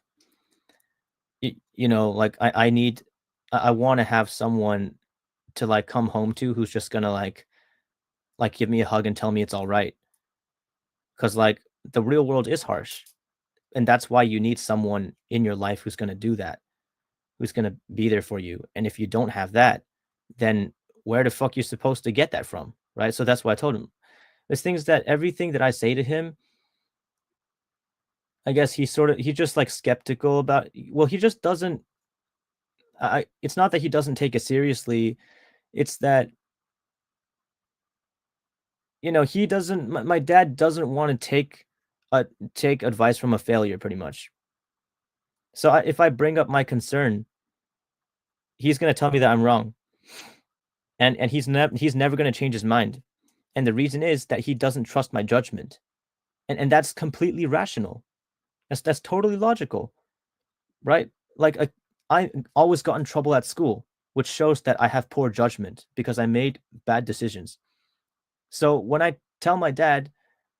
like I need I want to have someone to like come home to who's just gonna like give me a hug and tell me it's all right. Because like the real world is harsh, and that's why you need someone in your life who's gonna do that, who's gonna be there for you. And if you don't have that, then where the fuck you supposed to get that from, right? So that's why I told him. There's things that everything that I say to him, I guess he's just like skeptical about. Well, he just doesn't. It's not that he doesn't take it seriously. It's that he doesn't. My dad doesn't want to take advice from a failure, pretty much. So if I bring up my concern, he's gonna tell me that I'm wrong, and he's never gonna change his mind. And the reason is that he doesn't trust my judgment, and that's completely rational. That's totally logical, right? Like I always got in trouble at school, which shows that I have poor judgment because I made bad decisions. So when I tell my dad,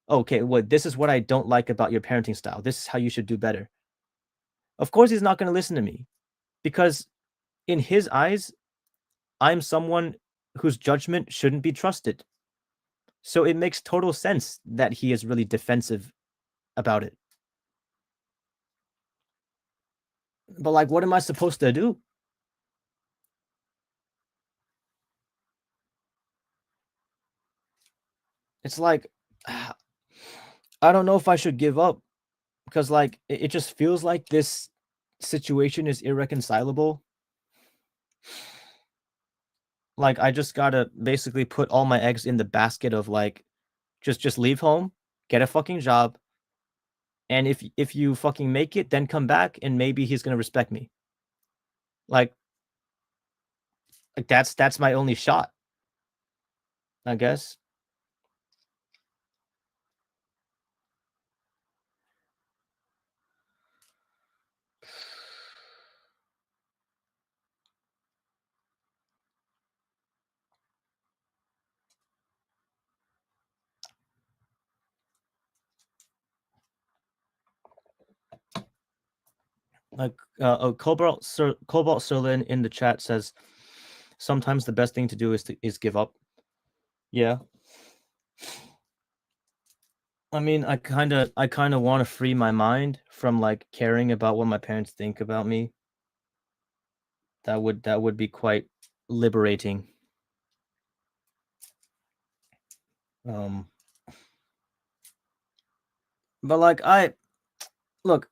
okay, well, this is what I don't like about your parenting style. This is how you should do better. Of course, he's not going to listen to me because in his eyes, I'm someone whose judgment shouldn't be trusted. So it makes total sense that he is really defensive about it. But like, what am I supposed to do? It's like, I don't know if I should give up because like it just feels like this situation is irreconcilable. Like I just gotta basically put all my eggs in the basket of like just leave home, get a fucking job, and if you fucking make it, then come back and maybe he's gonna respect me. Like that's my only shot, I guess. Like Cobalt Serlin in the chat says sometimes the best thing to do is give up. Yeah. I mean, I kind of want to free my mind from like caring about what my parents think about me. That would be quite liberating. Um but like look,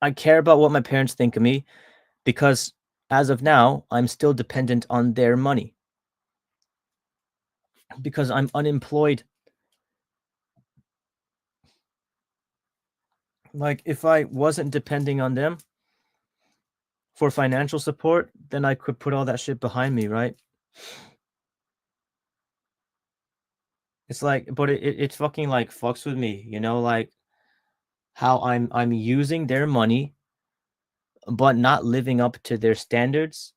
I care about what my parents think of me because as of now, I'm still dependent on their money because I'm unemployed. Like if I wasn't depending on them for financial support, then I could put all that shit behind me, right? It's like, but it fucking like fucks with me, like how I'm using their money, but not living up to their standards,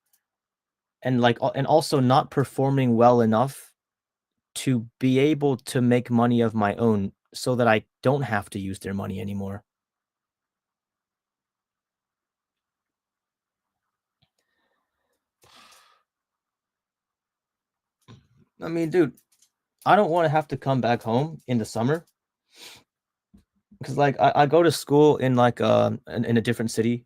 and like and also not performing well enough to be able to make money of my own, so that I don't have to use their money anymore. I mean, dude, I don't want to have to come back home in the summer because like I go to school in like in a different city.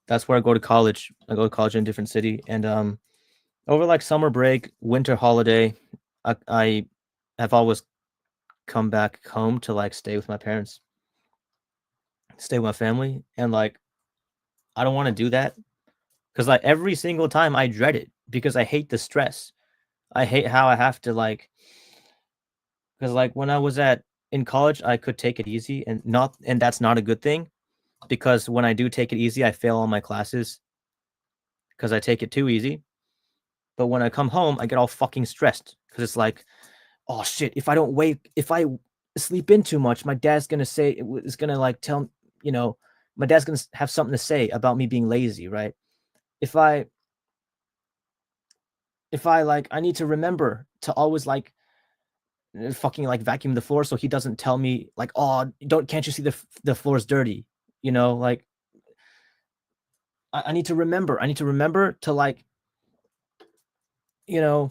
That's where I go to college. I go to college in a different city, and over like summer break, winter holiday, I have always come back home to like stay with my parents, stay with my family, and like I don't want to do that because like every single time I dread it because I hate the stress. I hate how I have to, like, because like, when I was at in college, I could take it easy and that's not a good thing because when I do take it easy, I fail all my classes because I take it too easy. But when I come home, I get all fucking stressed because it's like, "Oh, shit, if I sleep in too much, my dad's gonna say is gonna, like, tell you know, my dad's gonna have something to say about me being lazy, right? If I like, I need to remember to always, like, fucking, like, vacuum the floor so he doesn't tell me, like, "Oh, don't can't you see the floor's dirty?" You know, like, I need to remember. I need to remember to, like, you know,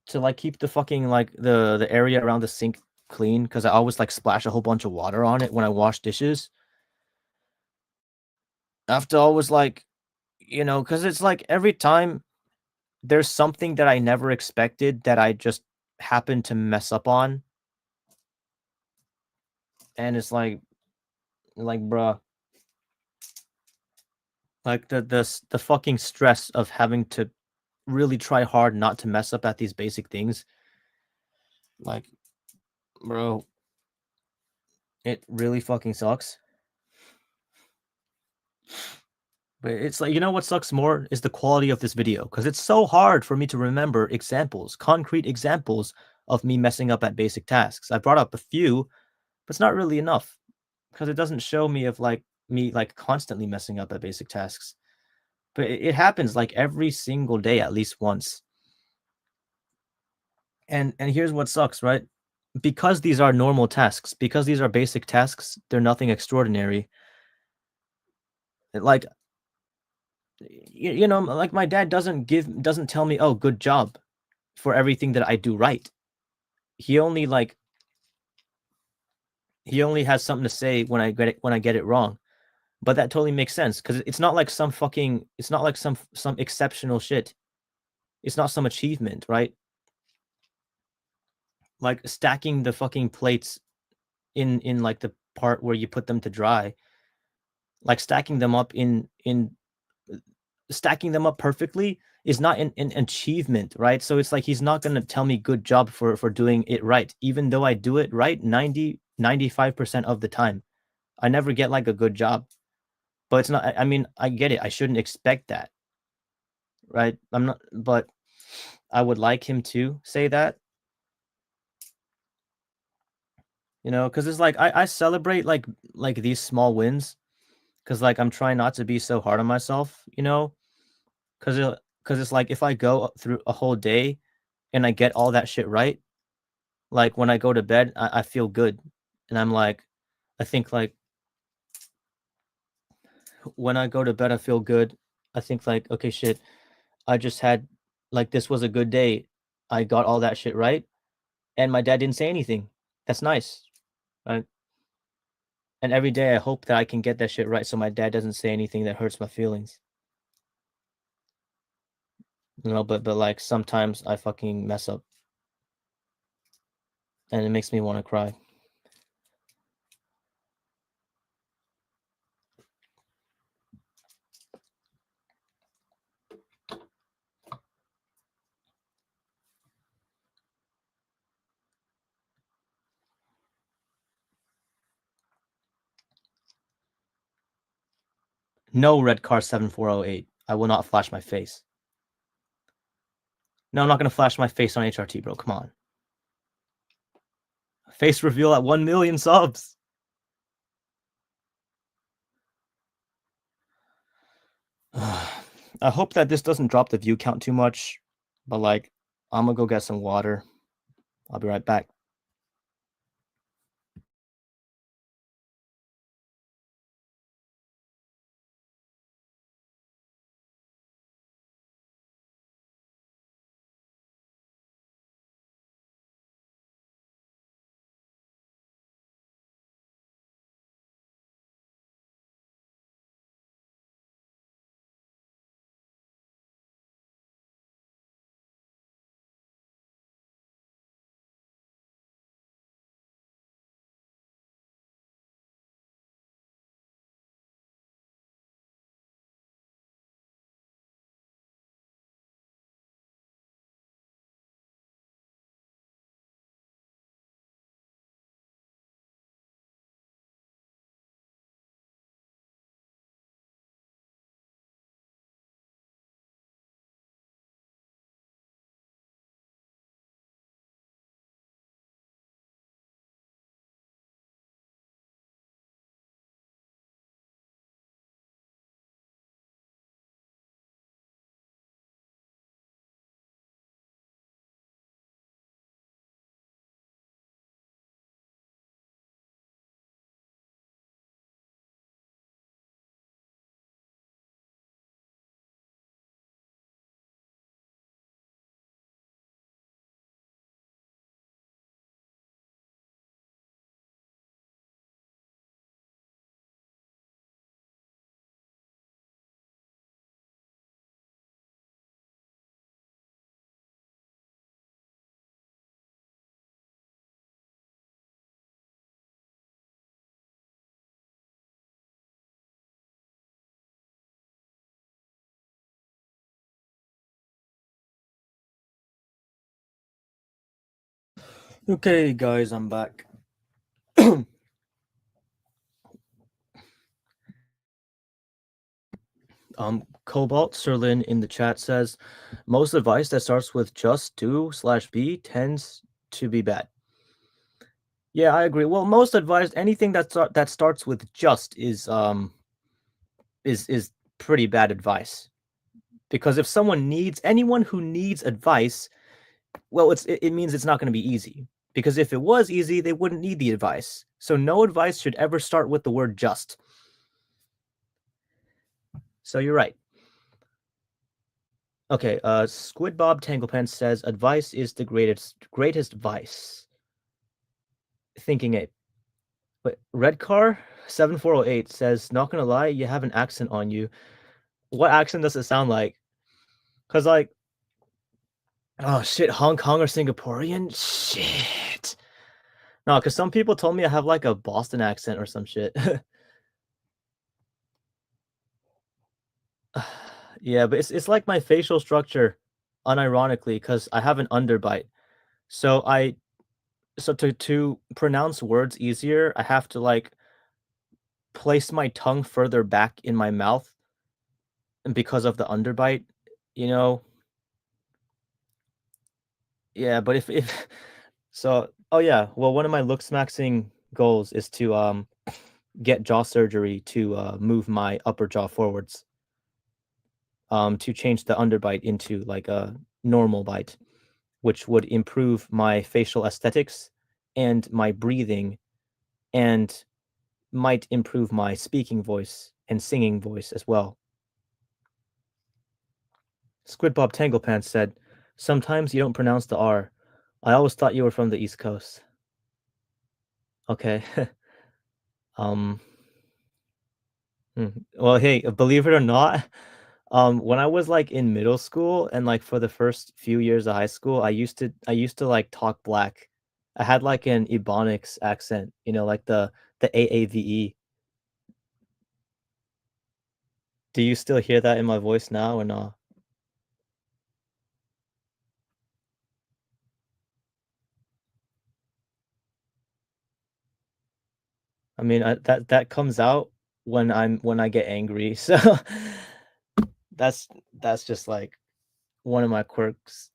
to, like, keep the fucking, like, the area around the sink clean because I always, like, splash a whole bunch of water on it when I wash dishes. I have to always, like, because it's, like, every time there's something that I never expected that I just happen to mess up on, and it's bruh, like, the fucking stress of having to really try hard not to mess up at these basic things, like, bro, it really fucking sucks. But it's like, what sucks more is the quality of this video because it's so hard for me to remember examples, concrete examples of me messing up at basic tasks. I brought up a few, but it's not really enough because it doesn't show me of like me like constantly messing up at basic tasks. But it happens like every single day at least once. And here's what sucks, right? Because these are normal tasks, because these are basic tasks, they're nothing extraordinary. Like like my dad doesn't tell me, "Oh, good job," for everything that I do right. He only like he only has something to say when I get it wrong. But that totally makes sense because it's not like some exceptional shit. It's not some achievement, right? Like stacking the fucking plates in like the part where you put them to dry, like stacking them up perfectly is not an achievement, right? So it's like he's not gonna tell me good job for doing it right, even though I do it right 95% of the time. I never get like a good job, but it's not. I mean, I get it. I shouldn't expect that, right? I'm not, but I would like him to say that, because it's like I celebrate like these small wins because like I'm trying not to be so hard on myself, because it's like if I go through a whole day and I get all that shit right, like when I go to bed, I feel good, and I'm like, I think like when I go to bed, I feel good. I think like, okay, shit, I just had like this was a good day. I got all that shit right, and my dad didn't say anything. That's nice, right? And every day I hope that I can get that shit right so my dad doesn't say anything that hurts my feelings. But like sometimes I fucking mess up and it makes me want to cry. No red car 7408. I will not flash my face. No, I'm not gonna flash my face on HRT, bro. Come on. Face reveal at 1 million subs. I hope that this doesn't drop the view count too much, but like, I'm gonna go get some water. I'll be right back. Okay, guys, I'm back. Cobalt Serlin in the chat says most advice that starts with just do slash be tends to be bad. Yeah, I agree. Well, most advice, anything that starts with just is pretty bad advice. Because if anyone who needs advice, well, it means it's not going to be easy. Because if it was easy, they wouldn't need the advice. So no advice should ever start with the word just. So you're right. Okay, Squid Bob Tanglepants says advice is the greatest vice. Thinking it. But Red Car 7408 says, not gonna lie, you have an accent on you. What accent does it sound like? Cause like, oh shit, Hong Kong or Singaporean? Shit. No, cause some people told me I have like a Boston accent or some shit. Yeah, but it's like my facial structure, unironically, because I have an underbite. So to pronounce words easier, I have to like place my tongue further back in my mouth and because of the underbite, you know? Yeah, but if so oh yeah, well, one of my looks maxing goals is to get jaw surgery to move my upper jaw forwards, to change the underbite into like a normal bite, which would improve my facial aesthetics and my breathing and might improve my speaking voice and singing voice as well. Squid Bob Tanglepants said, sometimes you don't pronounce the R. I always thought you were from the East Coast. Okay. um, well, hey, believe it or not, when I was like in middle school and like for the first few years of high school, I used to like talk black. I had like an Ebonics accent, like the AAVE. Do you still hear that in my voice now or not? I mean, that comes out when I get angry. So that's that's just like one of my quirks.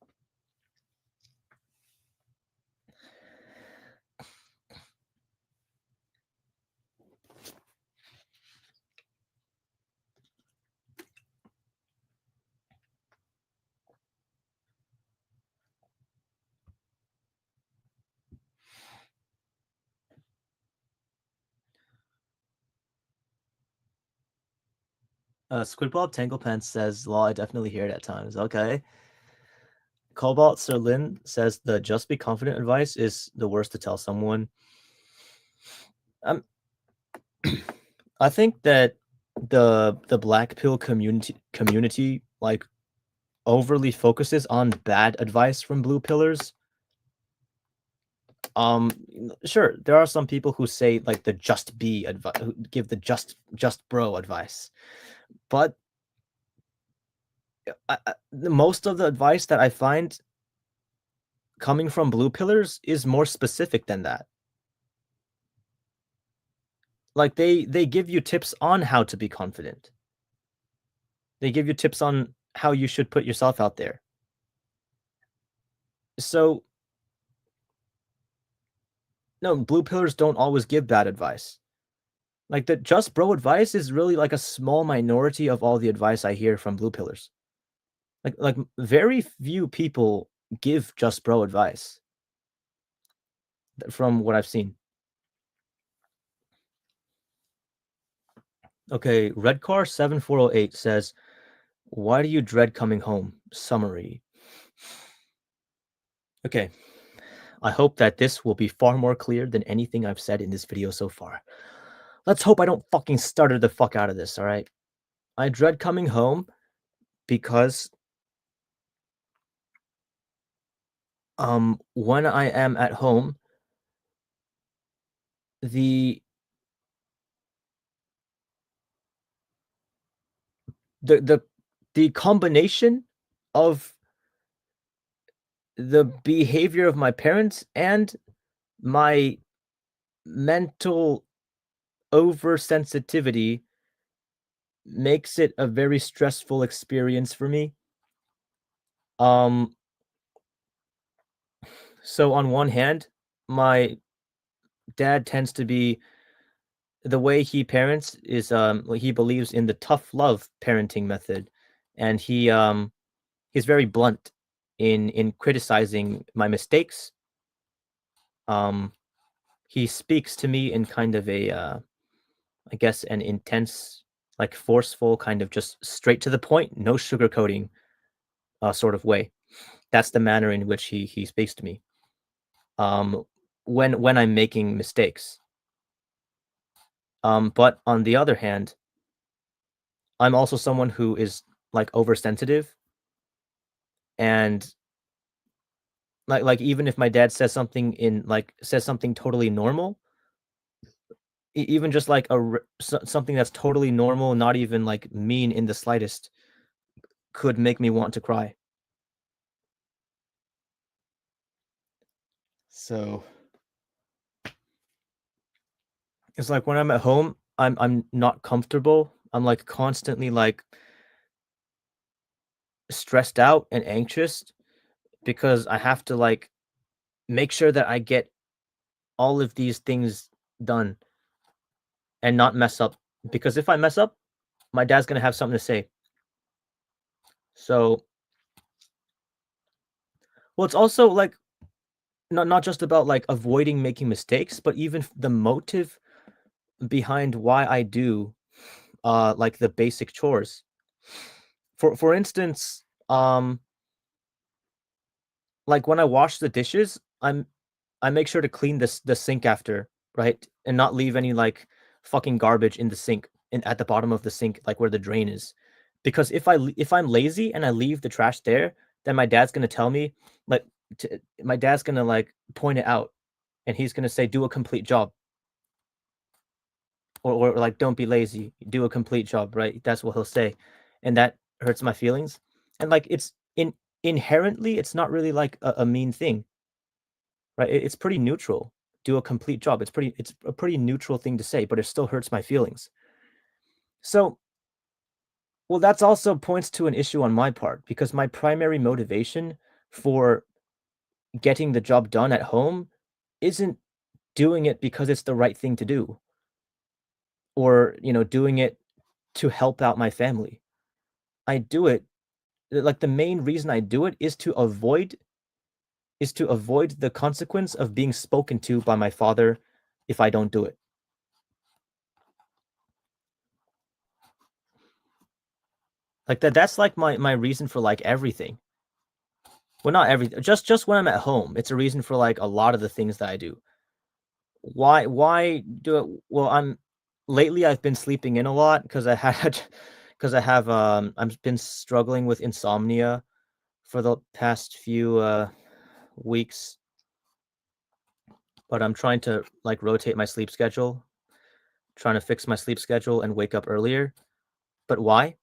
Squidball Tanglepants says, "Well, I definitely hear it at times." Okay. Cobalt Serlin says the "just be confident" advice is the worst to tell someone. Um, I think that the black pill community like overly focuses on bad advice from blue pillars. Sure, there are some people who say like the just be advice, who give the just bro advice, but most of the advice that I find coming from blue pillars is more specific than that. Like they give you tips on how to be confident. They give you tips on how you should put yourself out there. So no, blue pillars don't always give bad advice. Like the just bro advice is really like a small minority of all the advice I hear from blue pillars. Like very few people give just bro advice from what I've seen. Okay, Redcar 7408 says, "Why do you dread coming home?" Summary. Okay, I hope that this will be far more clear than anything I've said in this video so far. Let's hope I don't fucking stutter the fuck out of this, all right? I dread coming home because when I am at home, the the the the combination of the behavior of my parents and my mental oversensitivity makes it a very stressful experience for me. Um, so on one hand, my dad tends to be the way he parents is well, he believes in the tough love parenting method, and he's very blunt in criticizing my mistakes. Um, he speaks to me in kind of a I guess an intense, like forceful, kind of just straight to the point, no sugarcoating sort of way. That's the manner in which he speaks to me. Um, when I'm making mistakes. But on the other hand, I'm also someone who is like oversensitive, and like even if my dad says something totally normal, even just like something that's totally normal, not even like mean in the slightest, could make me want to cry. So it's like when I'm at home, I'm not comfortable. I'm like constantly like stressed out and anxious because I have to like make sure that I get all of these things done and not mess up. Because if I mess up, my dad's gonna have something to say. So, well, it's also like not just about like avoiding making mistakes, but even the motive behind why I do like the basic chores. For instance, like when I wash the dishes, I make sure to clean the sink after, right? And not leave any like fucking garbage in the sink and at the bottom of the sink, like where the drain is. Because if I'm lazy and I leave the trash there, then my dad's gonna tell me like my dad's gonna like point it out, and he's gonna say, "Do a complete job," or like, "Don't be lazy, do a complete job," right? That's what he'll say, and that hurts my feelings. And like inherently, it's not really like a mean thing, right? It's pretty neutral. Do a complete job. It's a pretty neutral thing to say, but it still hurts my feelings. So, well, that's also points to an issue on my part because my primary motivation for getting the job done at home isn't doing it because it's the right thing to do, or, doing it to help out my family. I do it like the main reason I do it is to avoid the consequence of being spoken to by my father if I don't do it. Like that's like my reason for like everything. Well, not everything. Just when I'm at home, it's a reason for like a lot of the things that I do. Why do it? Well, lately I've been sleeping in a lot because I had because I have I've been struggling with insomnia for the past few weeks, but I'm trying to like rotate my sleep schedule, trying to fix my sleep schedule and wake up earlier. But why?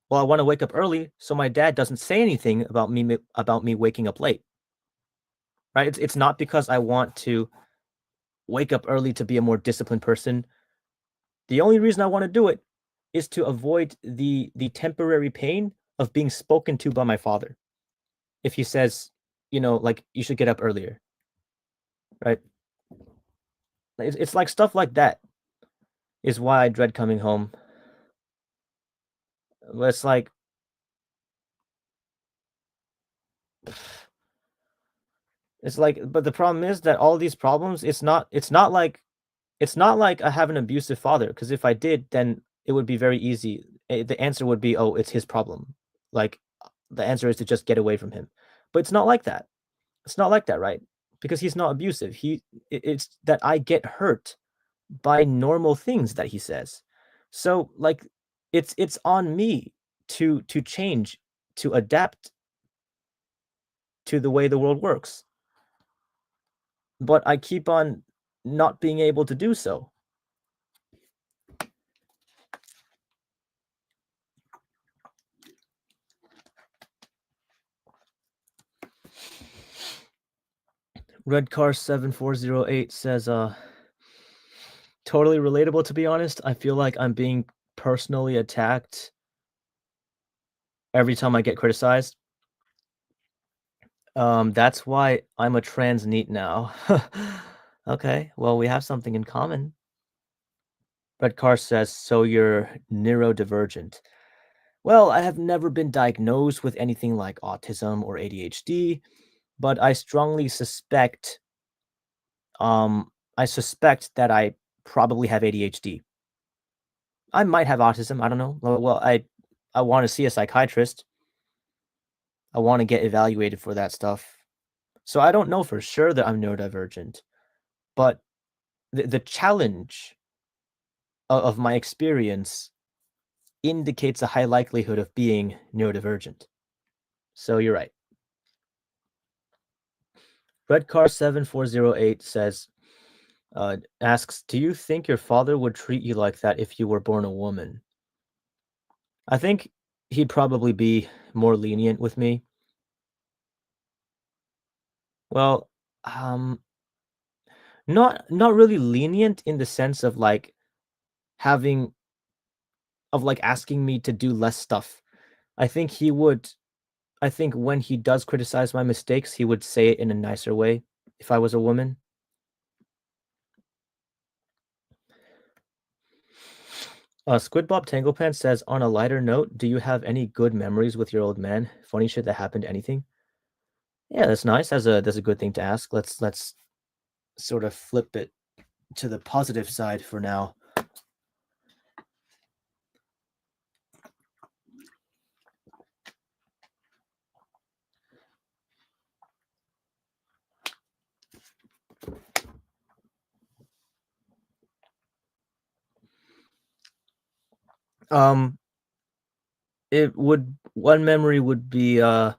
Well, I want to wake up early so my dad doesn't say anything about me waking up late. Right? It's not because I want to wake up early to be a more disciplined person. The only reason I want to do it is to avoid the temporary pain of being spoken to by my father. If he says, like you should get up earlier, right? It's like stuff like that is why I dread coming home. It's like but the problem is that all these problems, it's not like I have an abusive father, because if I did, then it would be very easy. The answer would be, "Oh, it's his problem." Like, the answer is to just get away from him. But it's not like that. It's not like that, right? Because he's not abusive. It's that I get hurt by normal things that he says. So, like, it's on me to change, to adapt to the way the world works. But I keep on not being able to do so. Red Car 7408 says, totally relatable, to be honest. I feel like I'm being personally attacked every time I get criticized. That's why I'm a trans neat now. Okay, well, we have something in common. Red Car says, so you're neurodivergent. Well, I have never been diagnosed with anything like autism or ADHD, but I suspect that I probably have ADHD. I might have autism, I don't know. Well, I want to see a psychiatrist. I want to get evaluated for that stuff. So I don't know for sure that I'm neurodivergent, but the challenge of my experience indicates a high likelihood of being neurodivergent. So you're right. Redcar 7408 says, asks, do you think your father would treat you like that if you were born a woman? I think he'd probably be more lenient with me. Well, um, not really lenient in the sense of like having like asking me to do less stuff. I think he would I think when he does criticize my mistakes, he would say it in a nicer way if I was a woman. Squid Bob Tanglepan says, on a lighter note, do you have any good memories with your old man? Funny shit that happened, anything? Yeah, that's nice. That's a good thing to ask. Let's sort of flip it to the positive side for now. Um, it would one memory would be a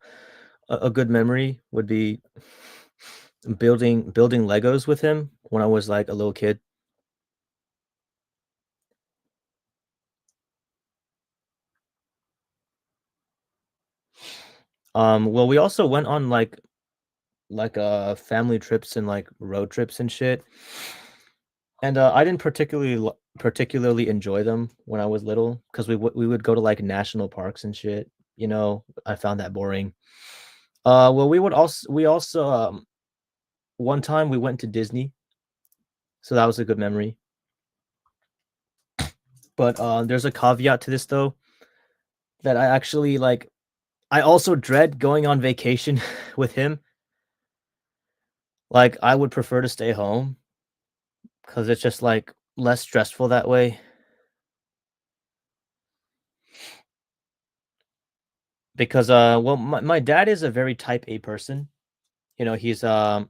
good memory would be building Legos with him when I was like a little kid. Well, we also went on family trips and like road trips and shit. And I didn't particularly enjoy them when I was little because we would go to like national parks and shit. I found that boring. Well, we also one time we went to Disney, so that was a good memory. But there's a caveat to this though that I actually like. I also dread going on vacation with him. Like I would prefer to stay home because it's just like less stressful that way. Because well, my dad is a very type A person. He's high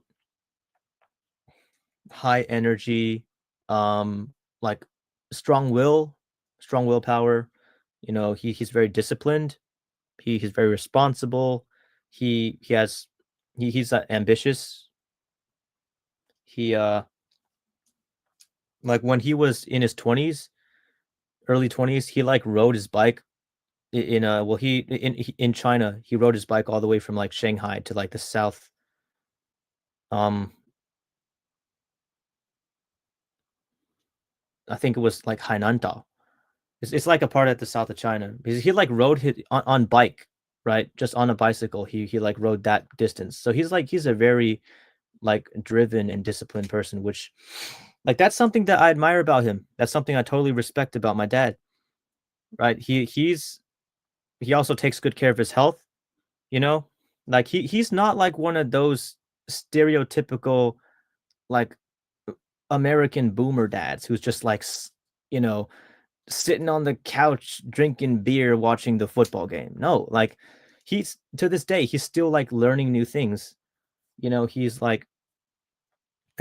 energy, like strong will, strong willpower. He's very disciplined. He's very responsible. He's ambitious. He like when he was in his 20s, early 20s, he like rode his bike in well he in China, he rode his bike all the way from like Shanghai to like the south. Um I think it was like Hainantao. It's like a part at the south of China because he like rode his on bike, right? Just on a bicycle. He like rode that distance. So he's a very like driven and disciplined person, which like that's something that I admire about him. That's something I totally respect about my dad, right? He also takes good care of his health, you know? Like he's not like one of those stereotypical like American boomer dads who's just like you know, sitting on the couch drinking beer watching the football game. No, like he's to this day he's still like learning new things. He's like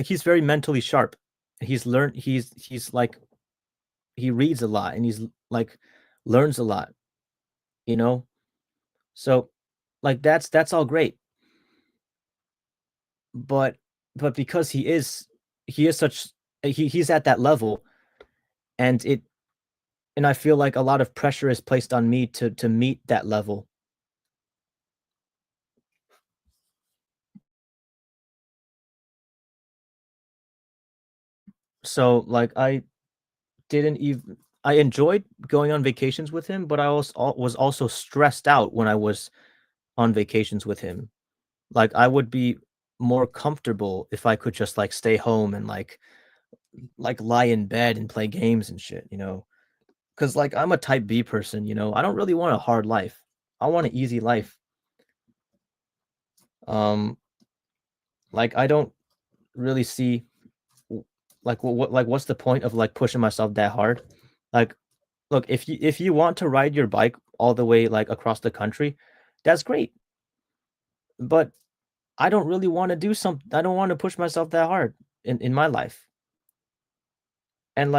he's very mentally sharp. He's like he reads a lot and he's like learns a lot, you know? So like that's all great. But because he is such he's at that level and it and I feel like a lot of pressure is placed on me to meet that level. So, like, didn't even I enjoyed going on vacations with him, but I was also stressed out when I was on vacations with him. Like, I would be more comfortable if I could just, like, stay home and, like, lie in bed and play games and shit, you know? Because like, I'm a type B person, you know? I don't really want a hard life. I want an easy life. Um, like, I don't really see w what's the point of, like, pushing myself that hard? Like, look, if you want to ride your bike all the way, like, across the country, that's great, but I don't really wanna I don't wanna push myself that hard in my life, and,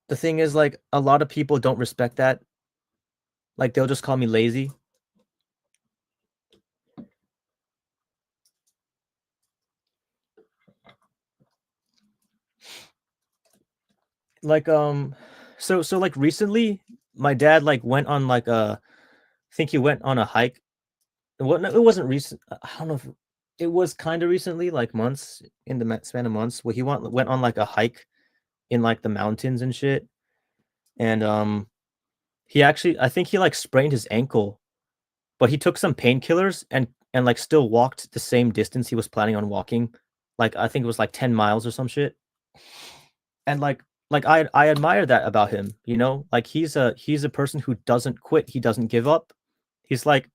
the thing is, like, a lot of people don't respect that, like, they'll just call me lazy. Like, like, recently, my dad, like, went on, like, I think he went on a hike. Well, no, it wasn't recent. I don't know if it was kinda recently, like, months in the span of months, where he went on, like, a hike in, like, the mountains and shit, and, he actually I think he, like, sprained his ankle, but he took some painkillers and, like, still walked the same distance he was planning on walking, like, I think it was, like, 10 miles or some shit, and, I admire that about him, you know? Like, he's a person who doesn't quit, he doesn't give up. He's, like,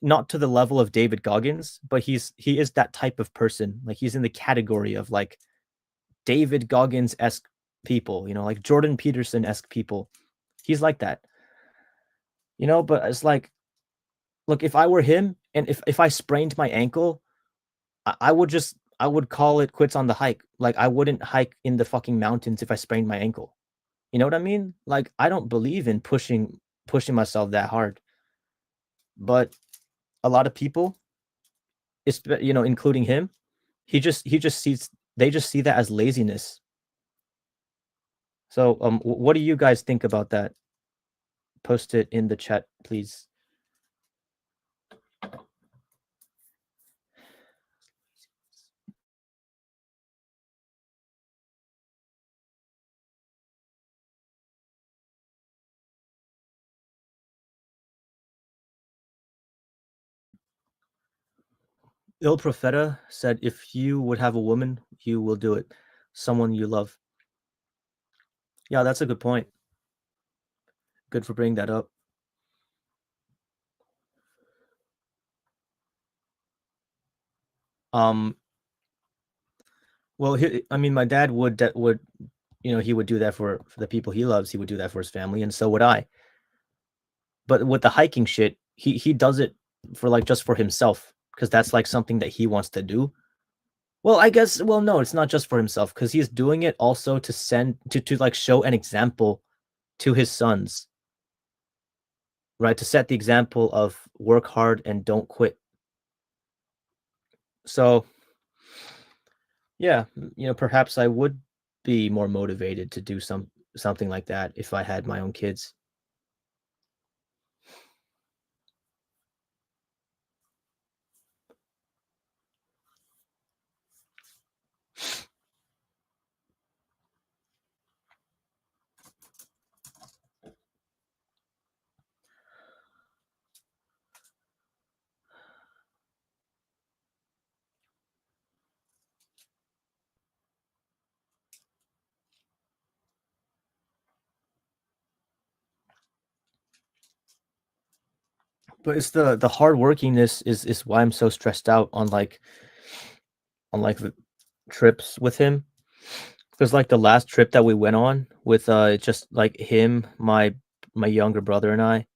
not to the level of David Goggins, but he is that type of person, like, he's in the category of, like, David Goggins-esque people, you know, like, Jordan Peterson-esque people. He's like that, you know? But it's like, look, if I were him and if I sprained my ankle, I would call it quits on the hike. Like, I wouldn't hike in the fucking mountains if I sprained my ankle. You know what I mean? Like, I don't believe in pushing myself that hard, but a lot of people, you know, including him, he just sees they just see that as laziness. So, what do you guys think about that? Post it in the chat, please. Il Profeta said, "If you would have a woman, you will do it. Someone you love." Yeah, that's a good point. Good for bringing that up. Um, well, I mean, my dad would, you know, he would do that for the people he loves. He would do that for his family, and so would I. But with the hiking shit, he does it for like just for himself because that's like something that he wants to do. Well, I guess, well, no, it's not just for himself because he's doing it also to like show an example to his sons, right? To set the example of work hard and don't quit. So yeah, you know, perhaps I would be more motivated to do something like that if I had my own kids. But it's the hard workingness is why I'm so stressed out on like the trips with him. Because like the last trip that we went on with just like him, my younger brother and I,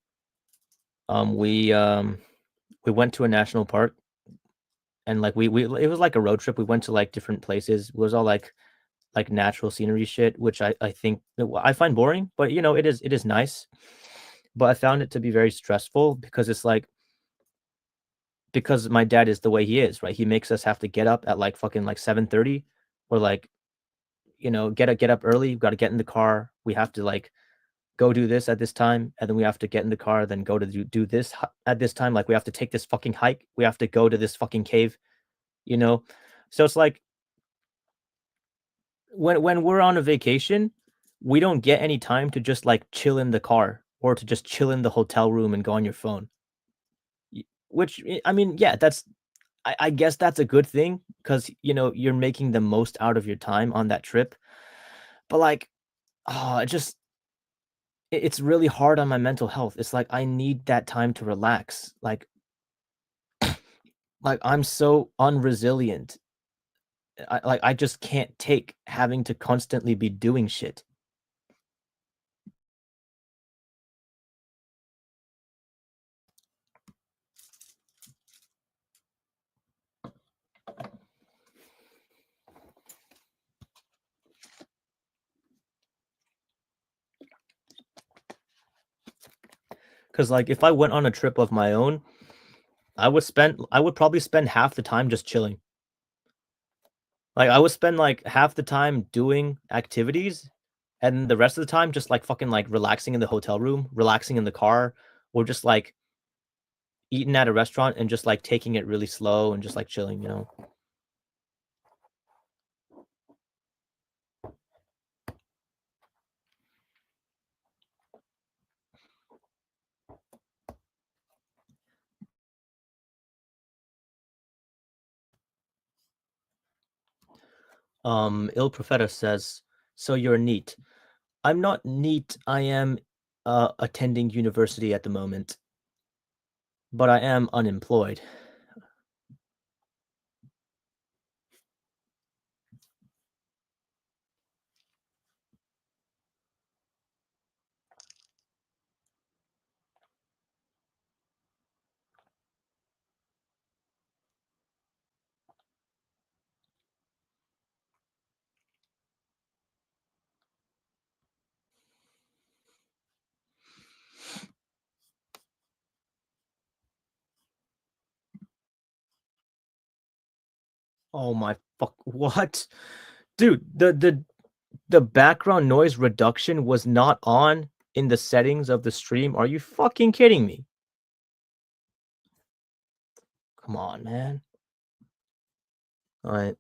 um we um we went to a national park and like we it was like a road trip. We went to like different places. It was all like natural scenery shit, which I think I find boring, but you know, it is nice. But I found it to be very stressful because it's like because my dad is the way he is, right? He makes us have to get up at like fucking like 7:30 or like, you know, get up early. We've got to get in the car. We have to like go do this at this time, and then we have to get in the car, then go to do this at this time. Like we have to take this fucking hike. We have to go to this fucking cave. you know? So it's like when we're on a vacation, we don't get any time to just like chill in the car or to just chill in the hotel room and go on your phone. Which I mean, yeah, I guess that's a good thing because you're making the most out of your time on that trip. But like, oh, it's really hard on my mental health. It's like I need that time to relax. Like I'm so unresilient. I just can't take having to constantly be doing shit. Because like if I went on a trip of my own, I would probably spend half the time just chilling. Like I would spend like half the time doing activities and the rest of the time just like fucking like relaxing in the hotel room, relaxing in the car, or just like eating at a restaurant and just like taking it really slow and just like chilling. Il Profeta says, "So you're neat." I'm not neat. I am attending university at the moment, but I am unemployed. Oh my fuck! What, dude? The background noise reduction was not on in the settings of the stream. Are you fucking kidding me? Come on, man. All right.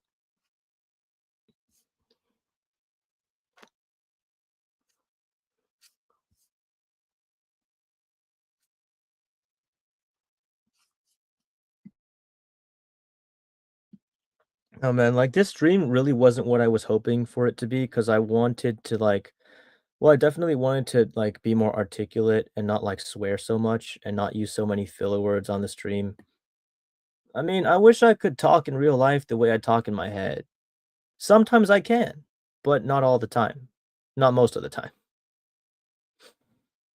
Oh man, like this stream really wasn't what I was hoping for it to be because I wanted to like, well, I definitely wanted to like be more articulate and not like swear so much and not use so many filler words on the stream. I mean, I wish I could talk in real life the way I talk in my head. Sometimes I can, but not all the time. Not most of the time.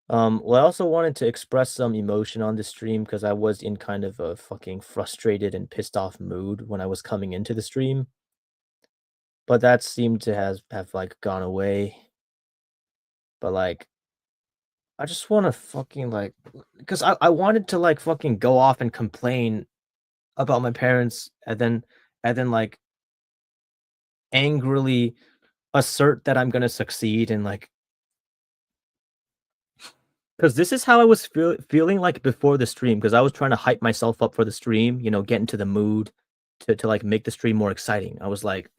Well, I also wanted to express some emotion on the stream because I was in kind of a fucking frustrated and pissed off mood when I was coming into the stream, but that seemed to have like gone away. But like, I just want to fucking like, because I wanted to like fucking go off and complain about my parents and then like angrily assert that I'm gonna succeed and like, because this is how I was feeling like before the stream. Because I was trying to hype myself up for the stream, get into the mood to like make the stream more exciting. I was like,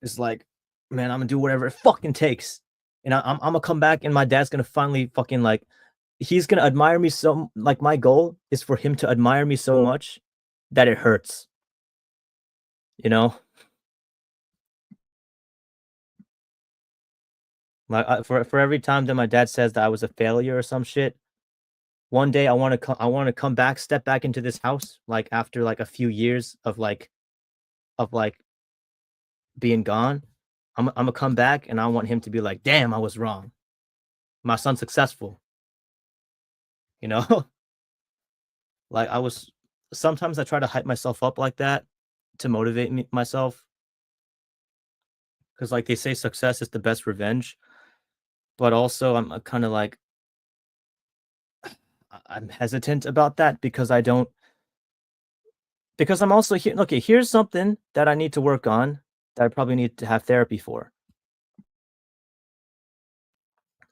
it's like, man, I'm gonna do whatever it fucking takes, and I'm gonna come back, and my dad's gonna finally fucking like, he's gonna admire me so like my goal is for him to admire me so much that it hurts, you know. Like for every time that my dad says that I was a failure or some shit, one day I want to come back, step back into this house, like after like a few years of like being gone. I'm gonna come back and I want him to be like, damn, I was wrong. My son's successful, you know? Like I was sometimes I try to hype myself up like that to motivate myself because like they say success is the best revenge, but also I'm kind of like I'm hesitant about that because I don't because I'm also here. Okay, here's something that I need to work on that I probably need to have therapy for.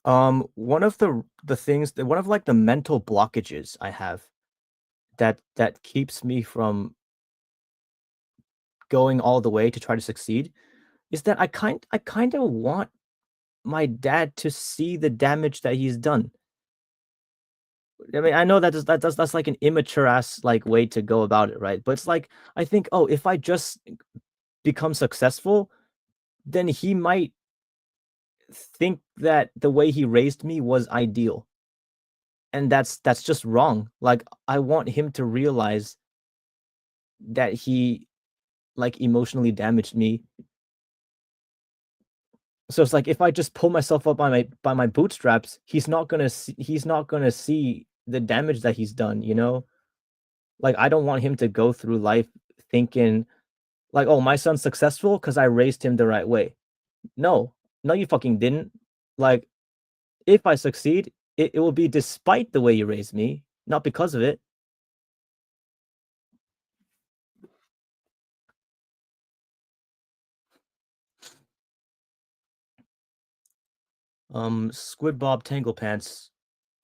One of the things that one of like the mental blockages I have that keeps me from going all the way to try to succeed is that I kind of want my dad to see the damage that he's done. I mean, I know that's like an immature ass like way to go about it, right? But it's like I think, oh, if I just become successful, then he might think that the way he raised me was ideal. And that's just wrong. Like I want him to realize that he like emotionally damaged me. So it's like if I just pull myself up by my bootstraps, he's not gonna see the damage that he's done, you know? Like I don't want him to go through life thinking like, "Oh, my son's successful because I raised him the right way." No. No, you fucking didn't. Like, if I succeed, it will be despite the way you raised me, not because of it. Squid Bob Tanglepants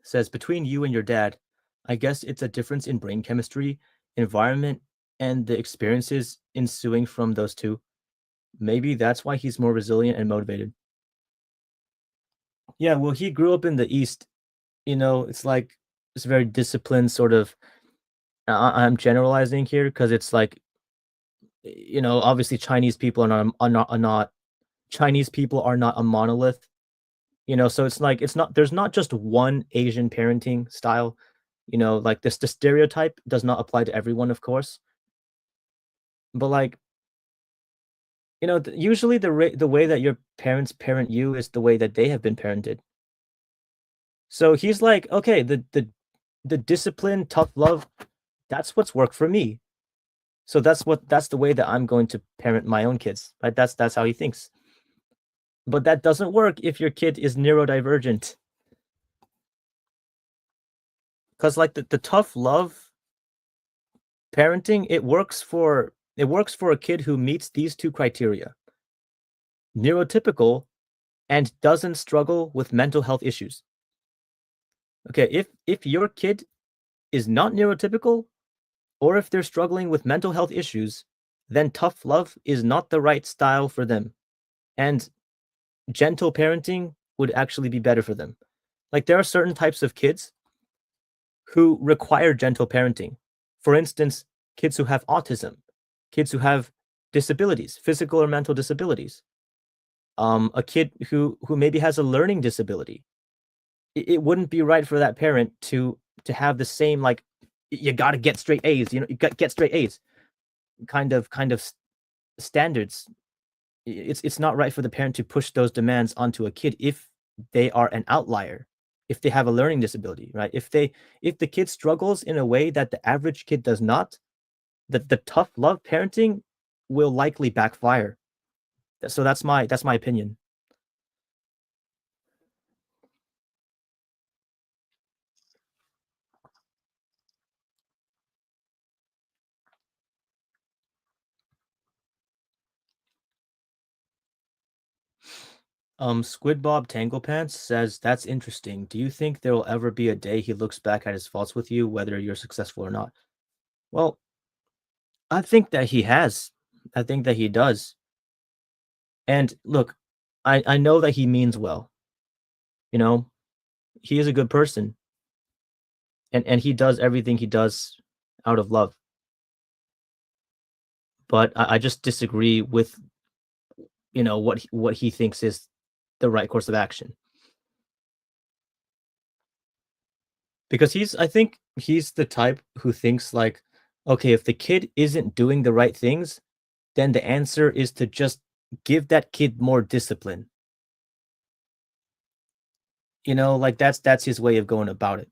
says, "Between you and your dad, I guess it's a difference in brain chemistry, environment, and the experiences ensuing from those two. Maybe that's why he's more resilient and motivated." Yeah, well, he grew up in the East. You know, it's like it's very disciplined sort of. I'm generalizing here because it's like, you know, obviously Chinese people are not Chinese people are not a monolith. You know, so it's like it's not there's not just one Asian parenting style. You know, like this the stereotype does not apply to everyone, of course. But like, you know, usually the way that your parents parent you is the way that they have been parented. So he's like, okay, the discipline, tough love, that's what's worked for me. So that's the way that I'm going to parent my own kids. Right? That's how he thinks. But that doesn't work if your kid is neurodivergent. Because like the tough love parenting, it works for a kid who meets these two criteria: neurotypical and doesn't struggle with mental health issues. Okay, if your kid is not neurotypical or if they're struggling with mental health issues, then tough love is not the right style for them. And gentle parenting would actually be better for them. Like there are certain types of kids who require gentle parenting. For instance, kids who have autism, kids who have disabilities, physical or mental disabilities, a kid who maybe has a learning disability. It wouldn't be right for that parent to have the same like you got to get straight A's, you know, you got get straight A's kind of standards. It's not right for the parent to push those demands onto a kid if they are an outlier, if they have a learning disability, right? If the kid struggles in a way that the average kid does not, the tough love parenting will likely backfire. So that's my opinion. Squid Bob Tanglepants says, "That's interesting. Do you think there will ever be a day he looks back at his faults with you, whether you're successful or not?" Well, I think that he has. I think that he does. And look, I know that he means well. You know, he is a good person, and he does everything he does out of love. But I just disagree with you know what he thinks is the right course of action because he's I think he's the type who thinks like, okay, if the kid isn't doing the right things, then the answer is to just give that kid more discipline. You know, like that's his way of going about it.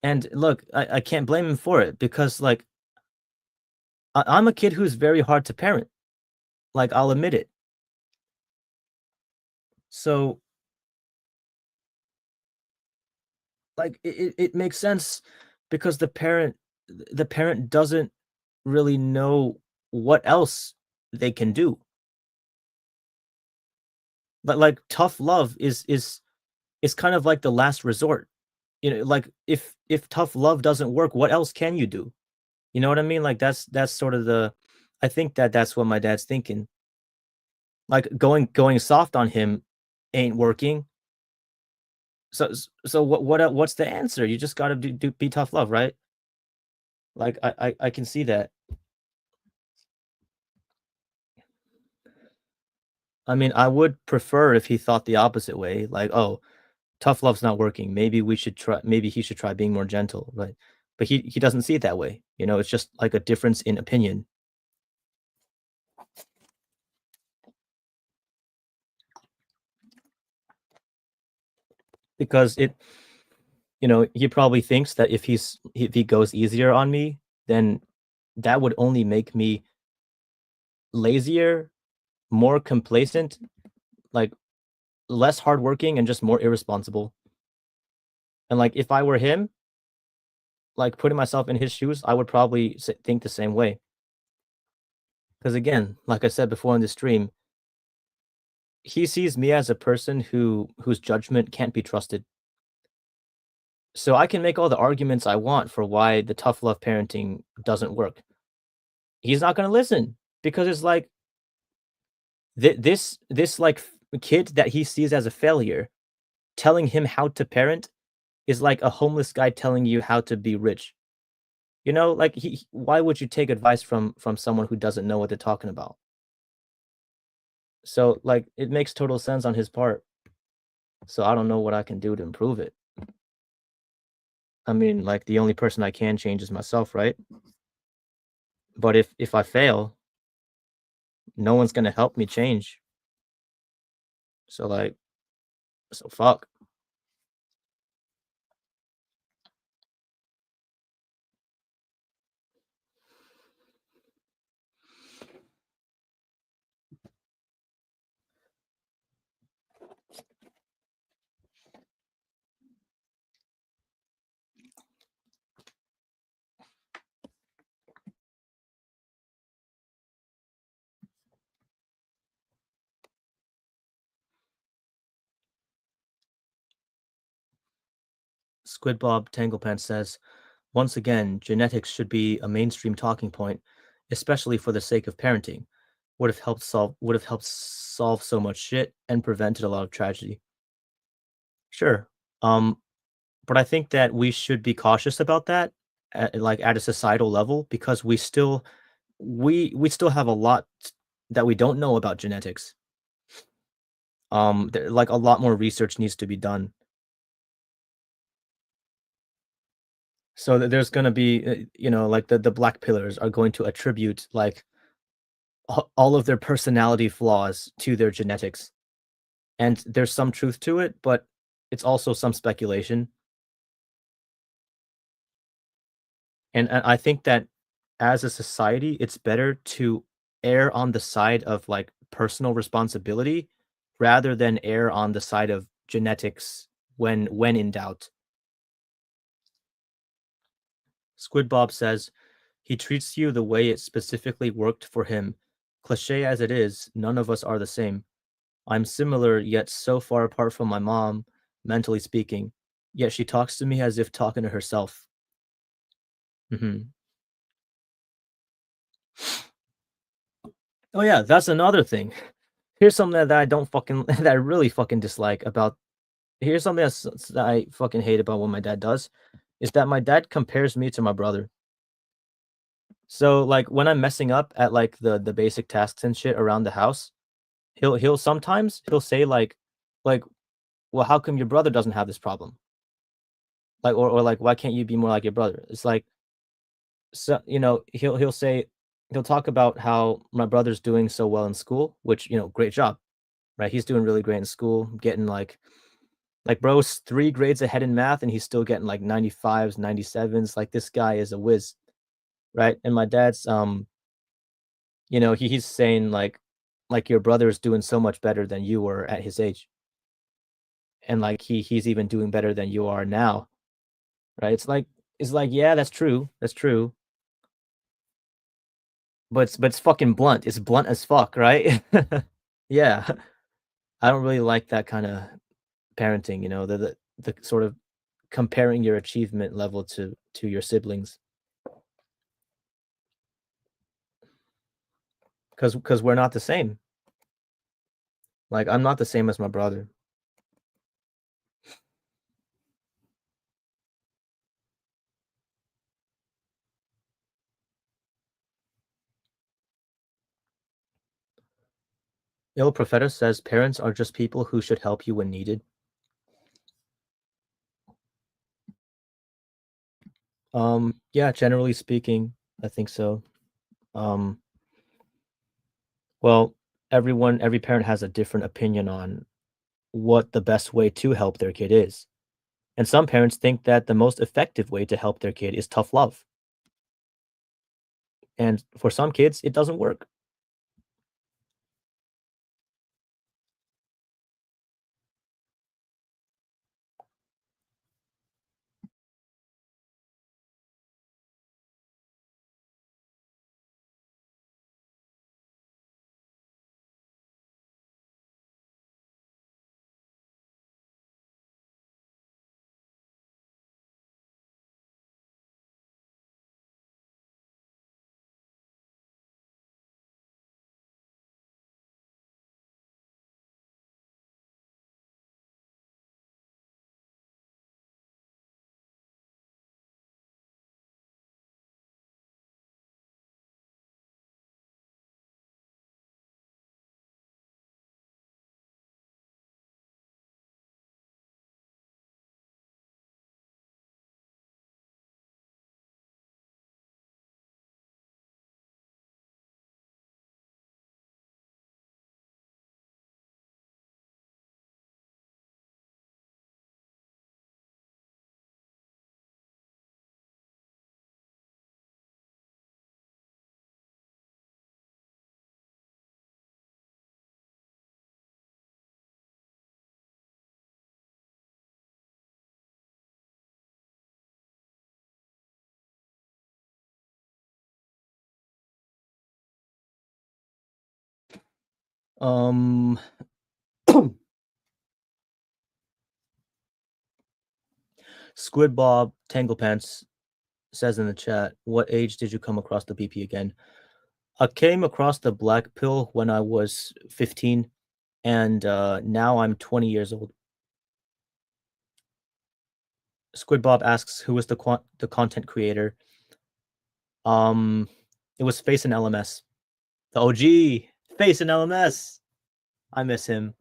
And look, I can't blame him for it because like I'm a kid who's very hard to parent. Like I'll admit it. So like it makes sense because the parent doesn't really know what else they can do. But like tough love is kind of like the last resort. Like, if tough love doesn't work, what else can you do? You know what I mean? Like, that's sort of the I think that that's what my dad's thinking. Like, going soft on him ain't working. So what's the answer? You just gotta be tough love, right? Like, I can see that. I mean, I would prefer if he thought the opposite way, like, "Oh, tough love's not working. Maybe he should try being more gentle." But he doesn't see it that way. It's just like a difference in opinion because he probably thinks that if he goes easier on me, then that would only make me lazier, more complacent, like less hardworking, and just more irresponsible. And like if I were him, like putting myself in his shoes, I would probably think the same way. Because again, like I said before in the stream, he sees me as a person whose judgment can't be trusted. So I can make all the arguments I want for why the tough love parenting doesn't work. He's not going to listen because it's like this like kid that he sees as a failure telling him how to parent is like a homeless guy telling you how to be rich. Like why would you take advice from someone who doesn't know what they're talking about? So like it makes total sense on his part. So I don't know what I can do to improve it. I mean, like the only person I can change is myself, right? But if I fail, no one's gonna help me change. So like, so fuck. Squid Bob Tanglepants says, once again, genetics should be a mainstream talking point, especially for the sake of parenting. Would have helped solve so much shit and prevented a lot of tragedy. Sure. Um, but I think that we should be cautious about that at a societal level because we still have a lot that we don't know about genetics. Like a lot more research needs to be done. So that there's gonna be, like the black pillars are going to attribute like all of their personality flaws to their genetics, and there's some truth to it, but it's also some speculation. And I think that as a society, it's better to err on the side of like personal responsibility rather than err on the side of genetics when in doubt. Squid Bob says, "He treats you the way it specifically worked for him. Cliche as it is, none of us are the same. I'm similar, yet so far apart from my mom, mentally speaking. Yet she talks to me as if talking to herself." Mhm. Oh, yeah, that's another thing. Here's something that I don't fucking that I really fucking dislike about here's something that I fucking hate about what my dad does, is that my dad compares me to my brother. So, like, when I'm messing up at, like, the basic tasks and shit around the house, he'll say, like, "Well, how come your brother doesn't have this problem?" Like, or like, "Why can't you be more like your brother?" It's like, so, he'll talk about how my brother's doing so well in school, which, great job, right? He's doing really great in school, getting, bro's 3 grades ahead in math, and he's still getting, like, 95s, 97s, like, this guy is a whiz, right? And my dad's, he's saying, like, "Your brother is doing so much better than you were at his age, and, like, he's even doing better than you are now," right? It's like, "Yeah, that's true, but it's fucking blunt, it's blunt as fuck, right?" Yeah, I don't really like that kinda parenting, the sort of comparing your achievement level to your siblings, because we're not the same. Like, I'm not the same as my brother. Il Profeta says parents are just people who should help you when needed. Yeah, generally speaking, I think so. Um, well, every parent has a different opinion on what the best way to help their kid is. And some parents think that the most effective way to help their kid is tough love. And for some kids, it doesn't work. Um, Squid Bob Tanglepants says in the chat, "What age did you come across the BP again?" I came across the black pill when I was 15, and now I'm 20 years old. Squid Bob asks, "Who is the content creator?" Um, it was Face and LMS, the OG Face and LMS. I miss him.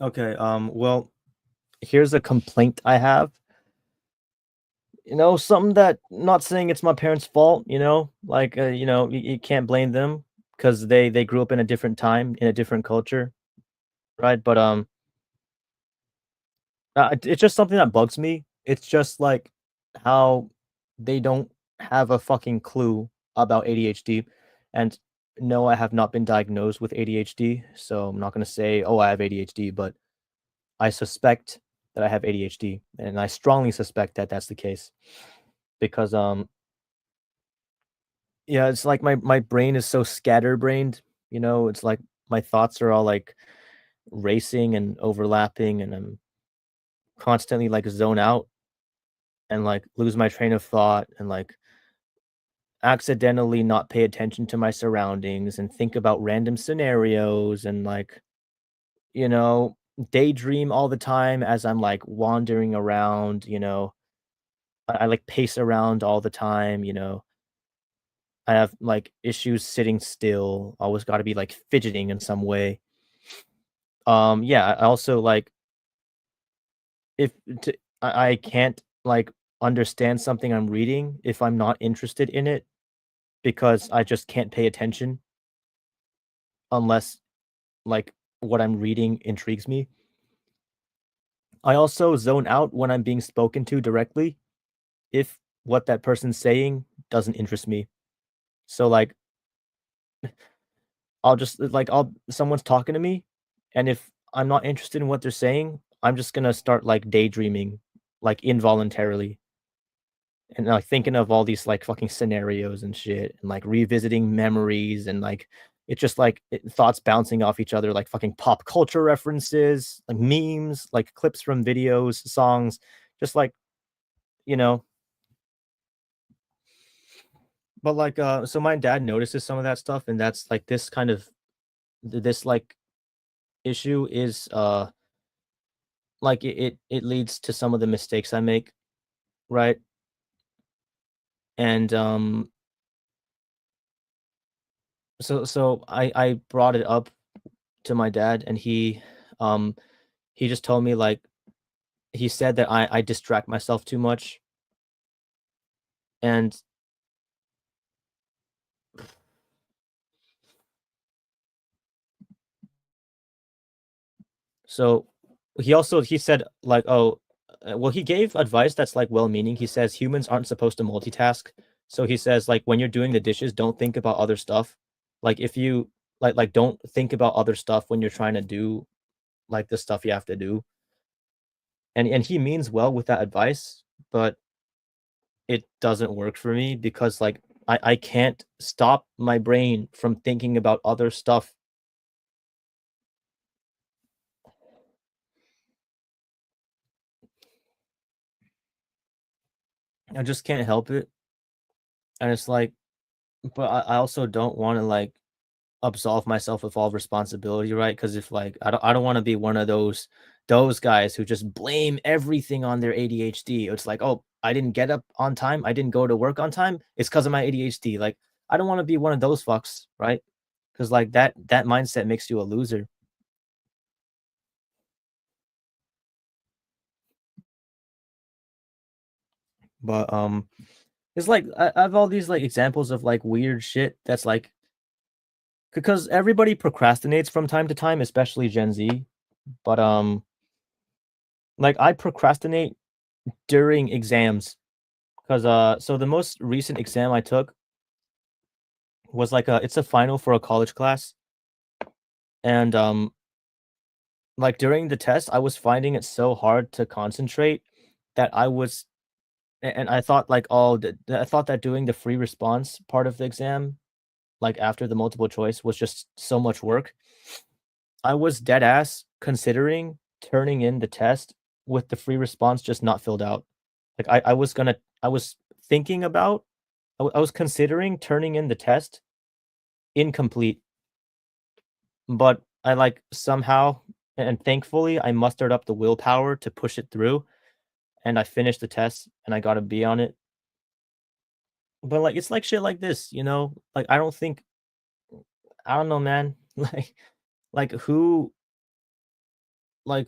Okay. Well, here's a complaint I have. Something that not saying it's my parents' fault, like, you can't blame them because they grew up in a different time, in a different culture, right? But, it's just something that bugs me. It's just, like, how they don't have a fucking clue about ADHD, and no, I have not been diagnosed with ADHD, so I'm not gonna say, "Oh, I have ADHD," but I suspect that I have ADHD, and I strongly suspect that that's the case because, yeah, it's like my brain is so scatterbrained, it's like my thoughts are all, like, racing and overlapping, and I'm constantly, like, zone out and, like, lose my train of thought and, like, accidentally not pay attention to my surroundings and think about random scenarios and, like, you know, daydream all the time as I'm, like, wandering around, like, pace around all the time, I have, like, issues sitting still, always gotta be, like, fidgeting in some way. Yeah, I also, like, if t I can't, like, understand something I'm reading if I'm not interested in it because I just can't pay attention unless, like, what I'm reading intrigues me. I also zone out when I'm being spoken to directly if what that person's saying doesn't interest me. So, like, I'll just like, I'll someone's talking to me, and if I'm not interested in what they're saying, I'm just gonna start, like, daydreaming, like, involuntarily, and, like, thinking of all these, like, fucking scenarios and shit, and, like, revisiting memories, and, like, it's just, like, thoughts bouncing off each other, like, fucking pop culture references, like, memes, like, clips from videos, songs, just, like, you know? But, like, so my dad notices some of that stuff, and that's, like, this kind of this, like, issue is, like, it leads to some of the mistakes I make, right? And, so I brought it up to my dad, and um, he just told me, like he said that I distract myself too much, and so he said, like, "Oh," well, he gave advice that's, like, well-meaning. He says humans aren't supposed to multitask. So he says, like, when you're doing the dishes, don't think about other stuff. Like, if you don't think about other stuff when you're trying to do, like, the stuff you have to do. And he means well with that advice, but it doesn't work for me because, like, I can't stop my brain from thinking about other stuff. I just can't help it, and it's like but I also don't wanna, like, absolve myself of all responsibility, right? Because if, like I don't wanna be one of those guys who just blame everything on their ADHD. It's like, "Oh, I didn't get up on time, I didn't go to work on time, it's because of my ADHD." Like, I don't wanna be one of those fucks, right? Because like, that mindset makes you a loser. But, it's like I have all these, like, examples of, like, weird shit that's, like because everybody procrastinates from time to time, especially Gen Z, but, like, I procrastinate during exams. 'Cause, so the most recent exam I took was like it's a final for a college class, and, like, during the test, I was finding it so hard to concentrate that I was and I thought, like, all I thought that doing the free response part of the exam, like, after the multiple choice was just so much work. I was dead ass considering turning in the test with the free response just not filled out. Like, I was thinking about I was considering turning in the test incomplete, but I, like, somehow and thankfully, I mustered up the willpower to push it through, and I finished the test, and I got a B on it. But, like, it's like shit like this, you know? Like, I don't think I don't know, man. Who, like,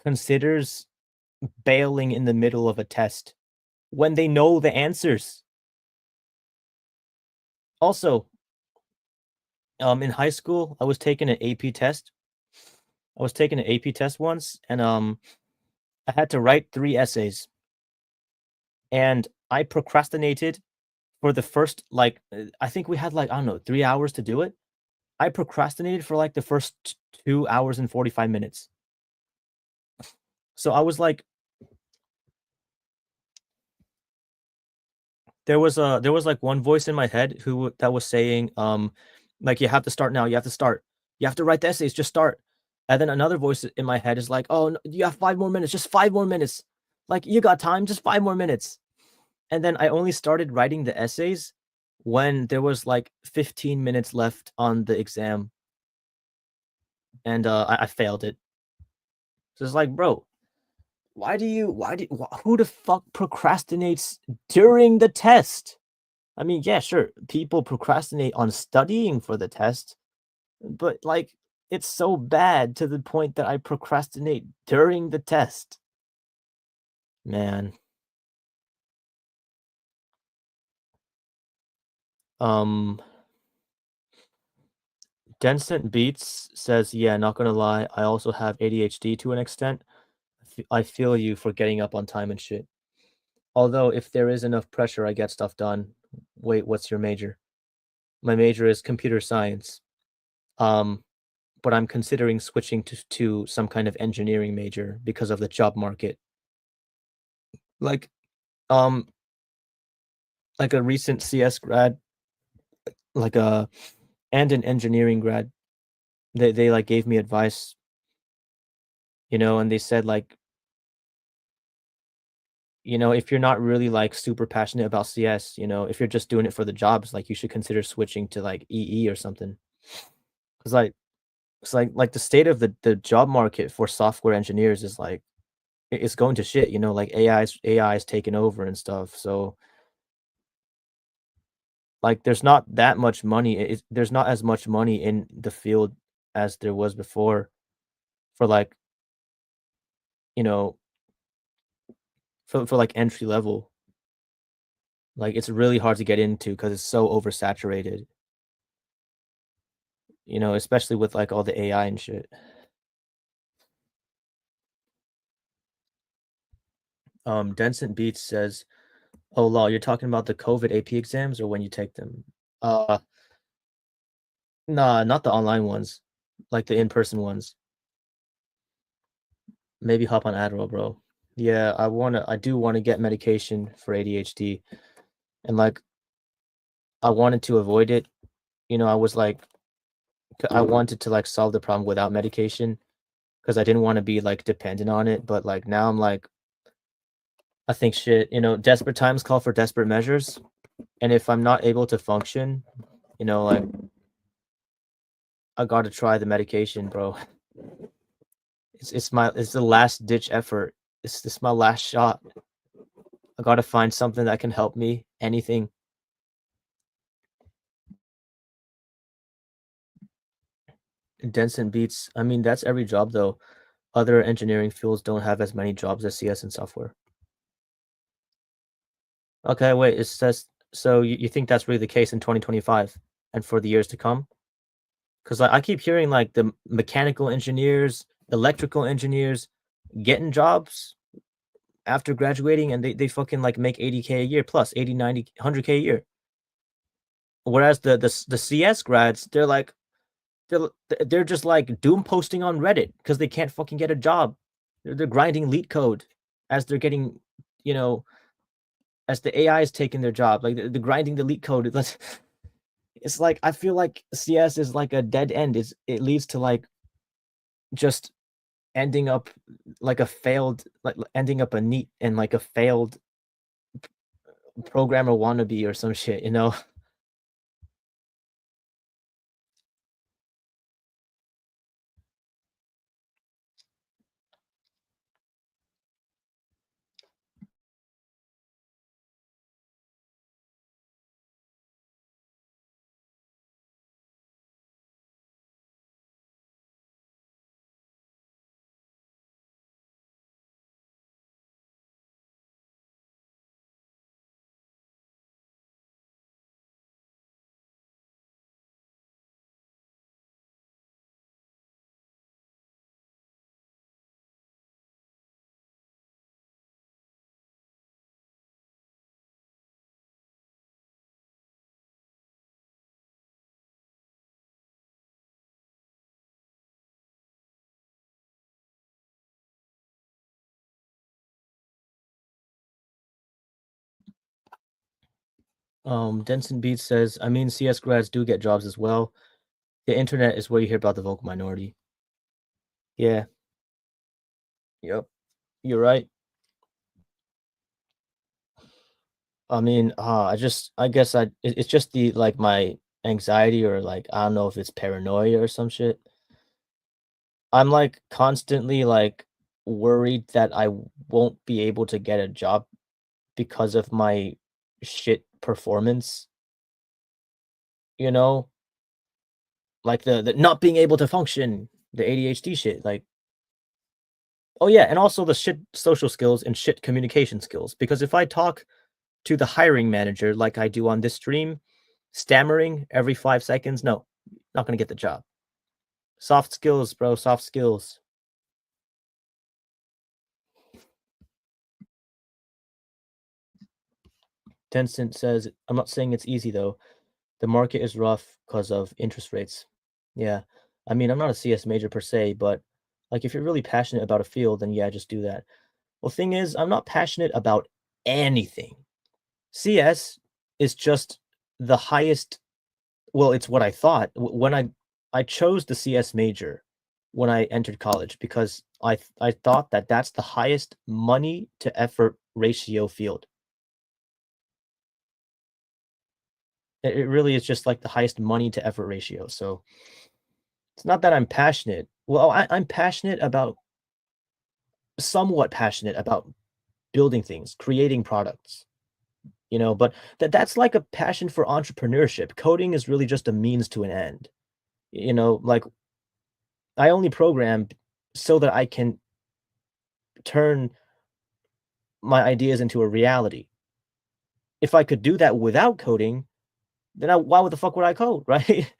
considers bailing in the middle of a test when they know the answers? Also, in high school, I was taking an AP test. I was taking an AP test once, and, I had to write 3 essays, and I procrastinated for the first, like, I think we had, like, I don't know, 3 hours to do it. I procrastinated for, like, the first 2 hours and 45 minutes. So I was like there was, like, one voice in my head that was saying, like, "You have to start now, you have to start. You have to write the essays, just start." And then another voice in my head is like, "Oh, no, you have 5 more minutes, just 5 more minutes. Like, you got time, just 5 more minutes." And then I only started writing the essays when there was, like, 15 minutes left on the exam, and, I failed it. So it's like, "Bro, who the fuck procrastinates during the test?" I mean, yeah, sure, people procrastinate on studying for the test, but, like, it's so bad to the point that I procrastinate during the test. Man, um, Densent Beats says, "Yeah, not gonna lie, I also have ADHD to an extent. I feel you for getting up on time and shit. Although if there is enough pressure, I get stuff done." Wait, what's your major? My major is computer science. Um, but I'm considering switching to some kind of engineering major because of the job market. Like, um, like a recent CS grad, like a and an engineering grad, they like gave me advice, and they said like, if you're not really like super passionate about CS, if you're just doing it for the jobs, like you should consider switching to like EE or something. Cause like it's like the state of the job market for software engineers is like it's going to shit, like AI is taking over and stuff. So like there's not that much money. There's not as much money in the field as there was before for like, you know, for like entry level. Like it's really hard to get into because it's so oversaturated, especially with like all the AI and shit. Denson Beats says, "Oh, law, you're talking about the COVID AP exams or when you take them?" Uh, nah, not the online ones, like the in-person ones. Maybe hop on Adderall, bro. Yeah, I do want to get medication for ADHD, and like I wanted to avoid it. I was like, I wanted to like solve the problem without medication because I didn't want to be like dependent on it. But like now I'm like, I think shit, desperate times call for desperate measures. And if I'm not able to function, like I gotta try the medication, bro. It's the last ditch effort. It's my last shot. I gotta find something that can help me. Anything. Denson beats. I mean, that's every job though. Other engineering fields don't have as many jobs as CS and software. Okay, wait. It says so. You think that's really the case in 2025 and for the years to come? Because like, I keep hearing like the mechanical engineers, electrical engineers getting jobs after graduating and they fucking like make 80K a year plus 80, 90, 100K a year. Whereas the CS grads, they're they're just like doom posting on Reddit because they can't fucking get a job. They're grinding leet code as they're getting, you know, as the AI is taking their job. Like the grinding the leet code. It's like I feel like CS is like a dead end. It leads to like just ending up like a failed like ending up a neat and like a failed programmer wannabe or some shit. Denson Beats says, I mean, CS grads do get jobs as well. The internet is where you hear about the vocal minority. Yeah, yep, you're right. I mean, I guess it's just the like my anxiety or like I don't know if it's paranoia or some shit. I'm like constantly like worried that I won't be able to get a job because of my shit performance, you know? Like the not being able to function, the ADHD shit. Like, oh yeah, and also the shit social skills and shit communication skills. Because if I talk to the hiring manager like I do on this stream, stammering every 5 seconds, no, not gonna get the job. Soft skills, bro, soft skills. Tencent says, I'm not saying it's easy though. The market is rough because of interest rates. Yeah. I mean, I'm not a CS major per se, but like if you're really passionate about a field, then yeah, just do that. Well, thing is, I'm not passionate about anything. CS is just the highest, well, it's what I thought when I chose the CS major when I entered college because I thought that that's the highest money to effort ratio field. It really is just like the highest money to effort ratio. So it's not that I'm passionate. Well, I'm passionate about, somewhat passionate about building things, creating products, but that's like a passion for entrepreneurship. Coding is really just a means to an end. Like I only program so that I can turn my ideas into a reality. If I could do that without coding, then why would the fuck would I code, right?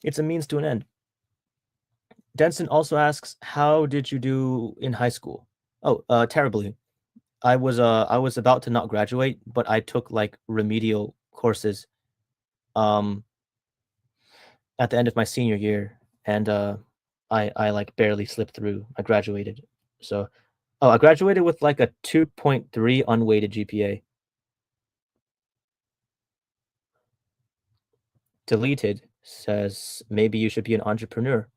It's a means to an end. Denson also asks, "How did you do in high school?" Oh, terribly. I was about to not graduate, but I took like remedial courses um at the end of my senior year, and I like barely slipped through. I graduated. So, oh, I graduated with like a 2.3 unweighted GPA. Deleted says maybe you should be an entrepreneur.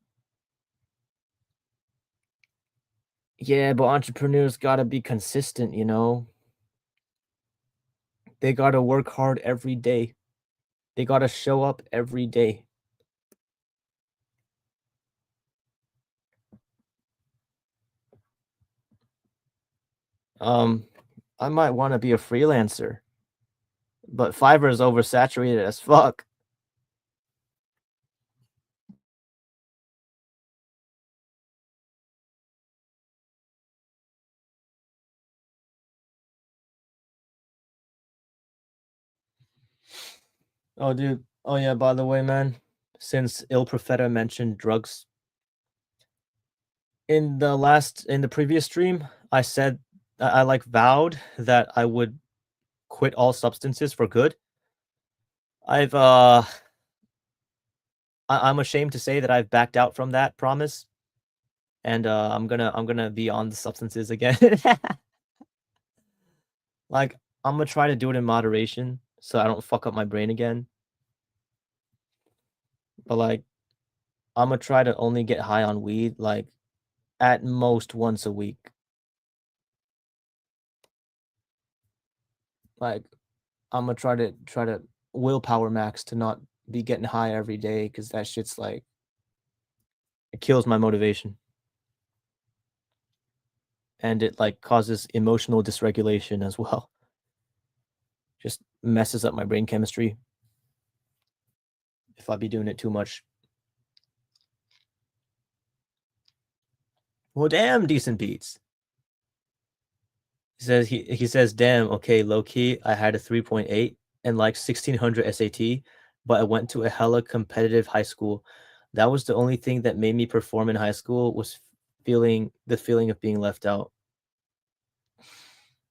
Yeah, but entrepreneurs gotta be consistent. They gotta work hard every day. They gotta show up every day. Um, I might want to be a freelancer, but Fiverr is oversaturated as fuck. Oh, dude. Oh, yeah, by the way, man, since Il Profeta mentioned drugs in the previous stream, I said I like vowed that I would quit all substances for good. I've I'm ashamed to say that I've backed out from that promise, and I'm gonna be on the substances again. Like I'm gonna try to do it in moderation so I don't fuck up my brain again. But like I'm gonna try to only get high on weed like at most once a week. Like I'm gonna try to willpower max to not be getting high every day because that shit's like it kills my motivation and it like causes emotional dysregulation as well. Just messes up my brain chemistry if I be doing it too much. Well, damn, decent beats. He says, "Damn, okay, low key, I had a 3.8 and like 1600 SAT, but I went to a hella competitive high school. That was the only thing that made me perform in high school was feeling of being left out."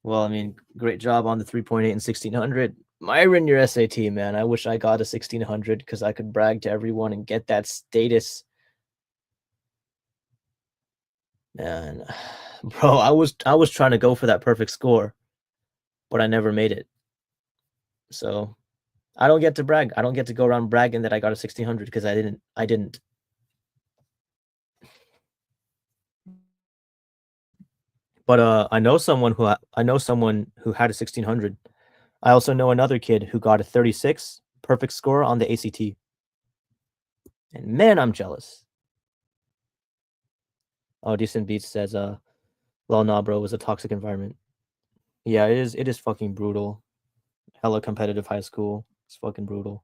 Well, I mean, great job on the 3.8 and 1600. Myron, your SAT, man. I wish I got a 1600 because I could brag to everyone and get that status. Man, bro, I was trying to go for that perfect score, but I never made it. So I don't get to brag. I don't get to go around bragging that I got a 1600 because I didn't. I didn't. But I know someone who had a 1600. I also know another kid who got a 36 perfect score on the ACT. And man, I'm jealous. Oh, Decent Beats says, well, nah, bro, it was a toxic environment. Yeah, it is fucking brutal. Hella competitive high school. It's fucking brutal.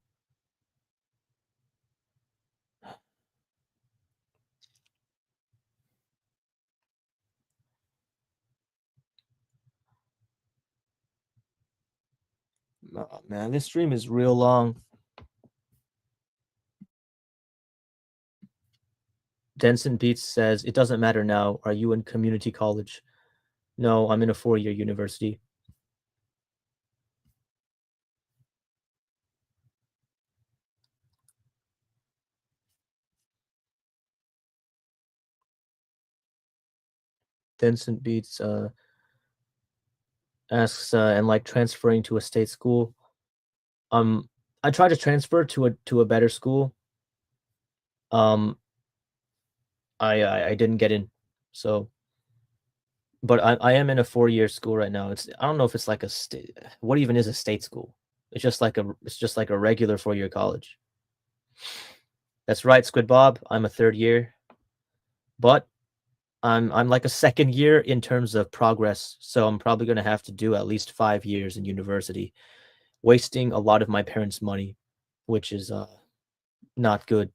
Oh, man, this stream is real long. Denson Beats says, it doesn't matter now. Are you in community college? No, I'm in a 4-year university. Vincent Beats asks and like transferring to a state school. Um, I tried to transfer to a better school. Um, I didn't get in. So, but I am in a 4-year school right now. It's I don't know if it's like a state. What even is a state school? It's just like a regular 4-year college. That's right, Squid Bob. I'm a third year, but I'm like a second year in terms of progress. So I'm probably gonna have to do at least 5 years in university, wasting a lot of my parents' money, which is not good.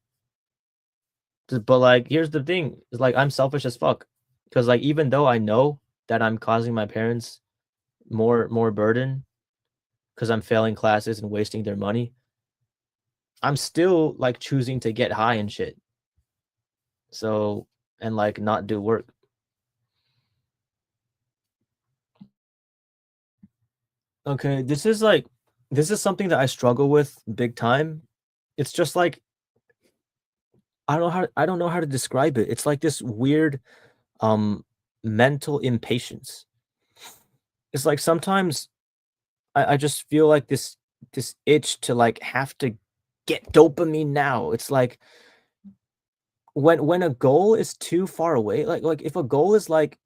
But like, here's the thing: is like I'm selfish as fuck, because like even though I know that I'm causing my parents more burden because I'm failing classes and wasting their money, I'm still like choosing to get high and shit. So and like not do work. Okay, this is something that I struggle with big time. It's just like I don't know how to describe it. It's like this weird um mental impatience. It's like sometimes I just feel like this itch to like have to get dopamine now. It's like when a goal is too far away, like if a goal is like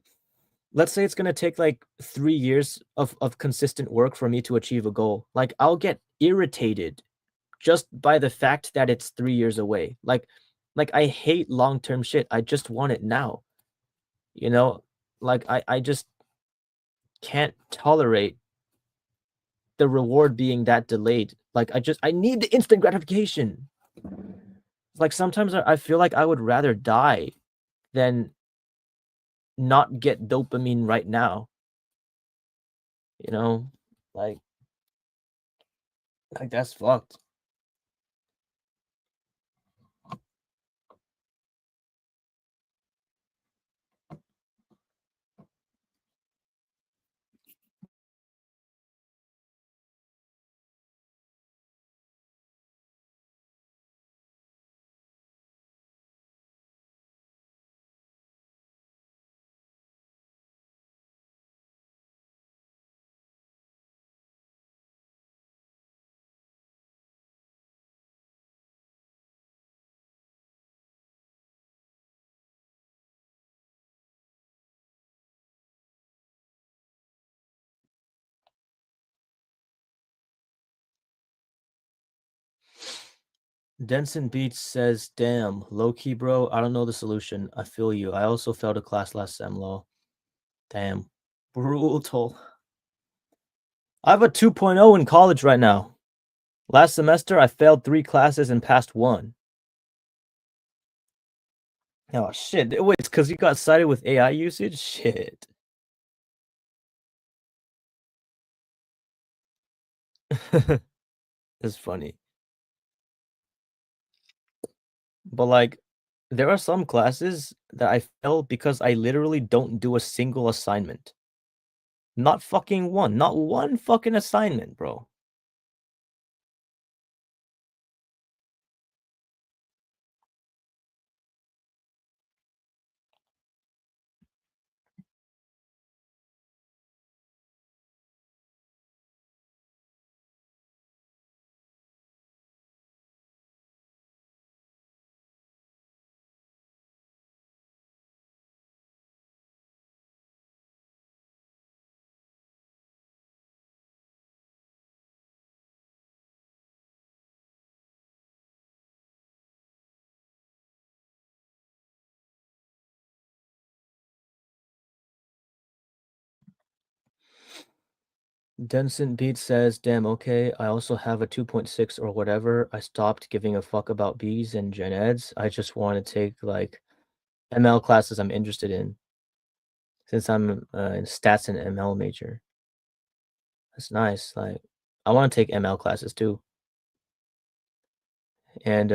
let's say it's gonna take like 3 years of consistent work for me to achieve a goal, like I'll get irritated just by the fact that it's 3 years away. Like I hate long-term shit. I just want it now. You know? Like I just can't tolerate the reward being that delayed. Like I need the instant gratification. Like sometimes I feel like I would rather die than not get dopamine right now, you know? Like like that's fucked. Denson Beats says, "Damn, low key, bro. I don't know the solution. I feel you. I also failed a class last sem, lol. Damn, brutal. I have a 2.0 in college right now. Last semester, I failed 3 classes and passed one. Oh shit! Wait, it's because you got cited with AI usage. Shit, it's funny, but like, there are some classes that I fail because I literally don't do a single assignment. Not fucking one. Not one fucking assignment, bro. Denson Beat says, "Damn, okay. I also have a 2.6 or whatever. I stopped giving a fuck about B's and gen eds. I just want to take like ML classes I'm interested in since I'm in stats and ML major. That's nice. Like, I want to take ML classes too. And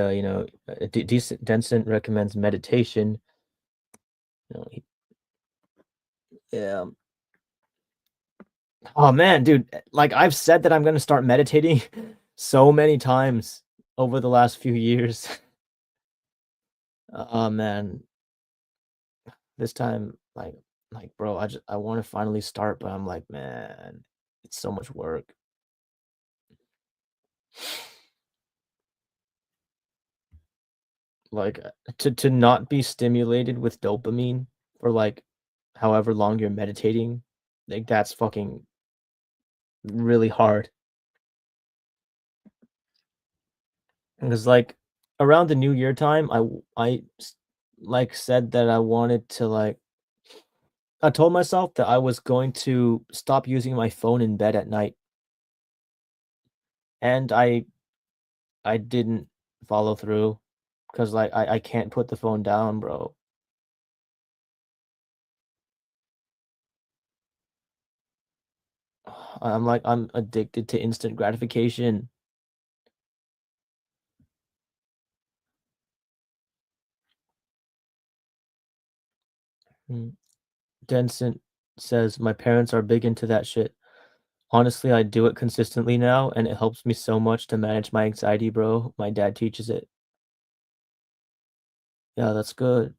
decent Denson recommends meditation. You know, yeah. Oh man, dude, like I've said that I'm gonna start meditating so many times over the last few years. Oh man, this time, like Like, bro, I want to finally start, but I'm like, man, it's so much work. Like, to not be stimulated with dopamine for like however long you're meditating, like that's fucking really hard. Because like around the New Year time, like said that I wanted to like I told myself that I was going to stop using my phone in bed at night, and I didn't follow through because like I can't put the phone down, bro. I'm addicted to instant gratification. Mm. Denson says my parents are big into that shit. Honestly, I do it consistently now, and it helps me so much to manage my anxiety, bro. My dad teaches it. Yeah, that's good.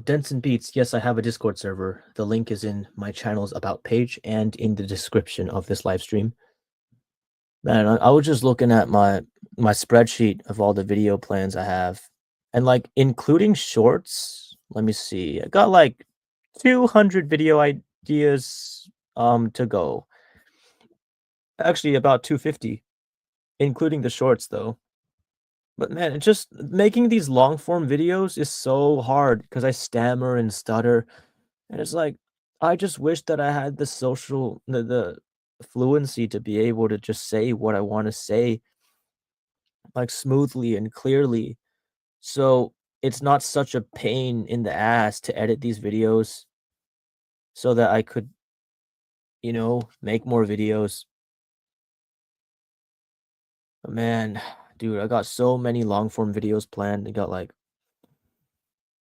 Denson Beats, yes, I have a Discord server. The link is in my channel's about page and in the description of this live stream. Man, I was just looking at my spreadsheet of all the video plans I have, and like including shorts. Let me see. I got like 200 video ideas to go. Actually, about 250, including the shorts though. But man, it just making these long form videos is so hard because I stammer and stutter. And it's like, I just wish that I had the fluency to be able to just say what I want to say, like smoothly and clearly. So it's not such a pain in the ass to edit these videos so that I could, make more videos. But man, dude, I got so many long form videos planned. I got like,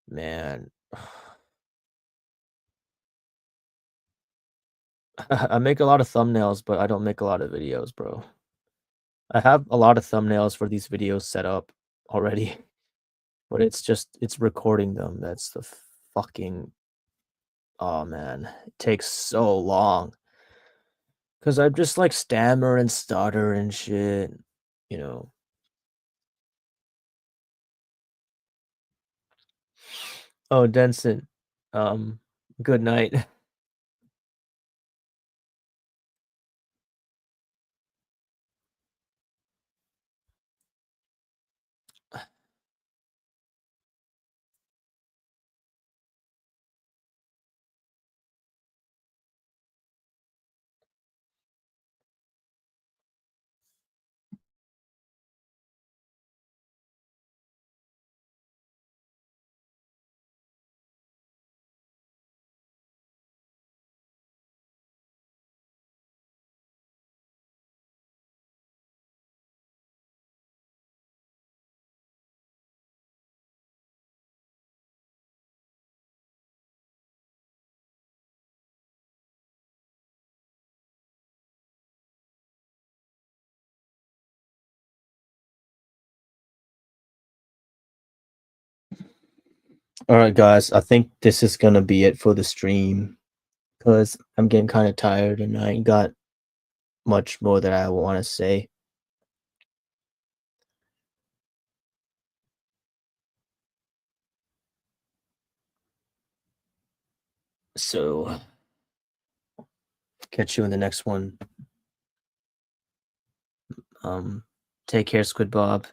man, I make a lot of thumbnails, but I don't make a lot of videos, bro. I have a lot of thumbnails for these videos set up already, but it's recording them. That's the fucking oh man, it takes so long because I just like stammer and stutter and shit, you know. Oh, Denson, um, good night. All right, guys, I think this is gonna be it for the stream because I'm getting kind of tired and I ain't got much more that I want to say. So, catch you in the next one. Take care, Squid Bob.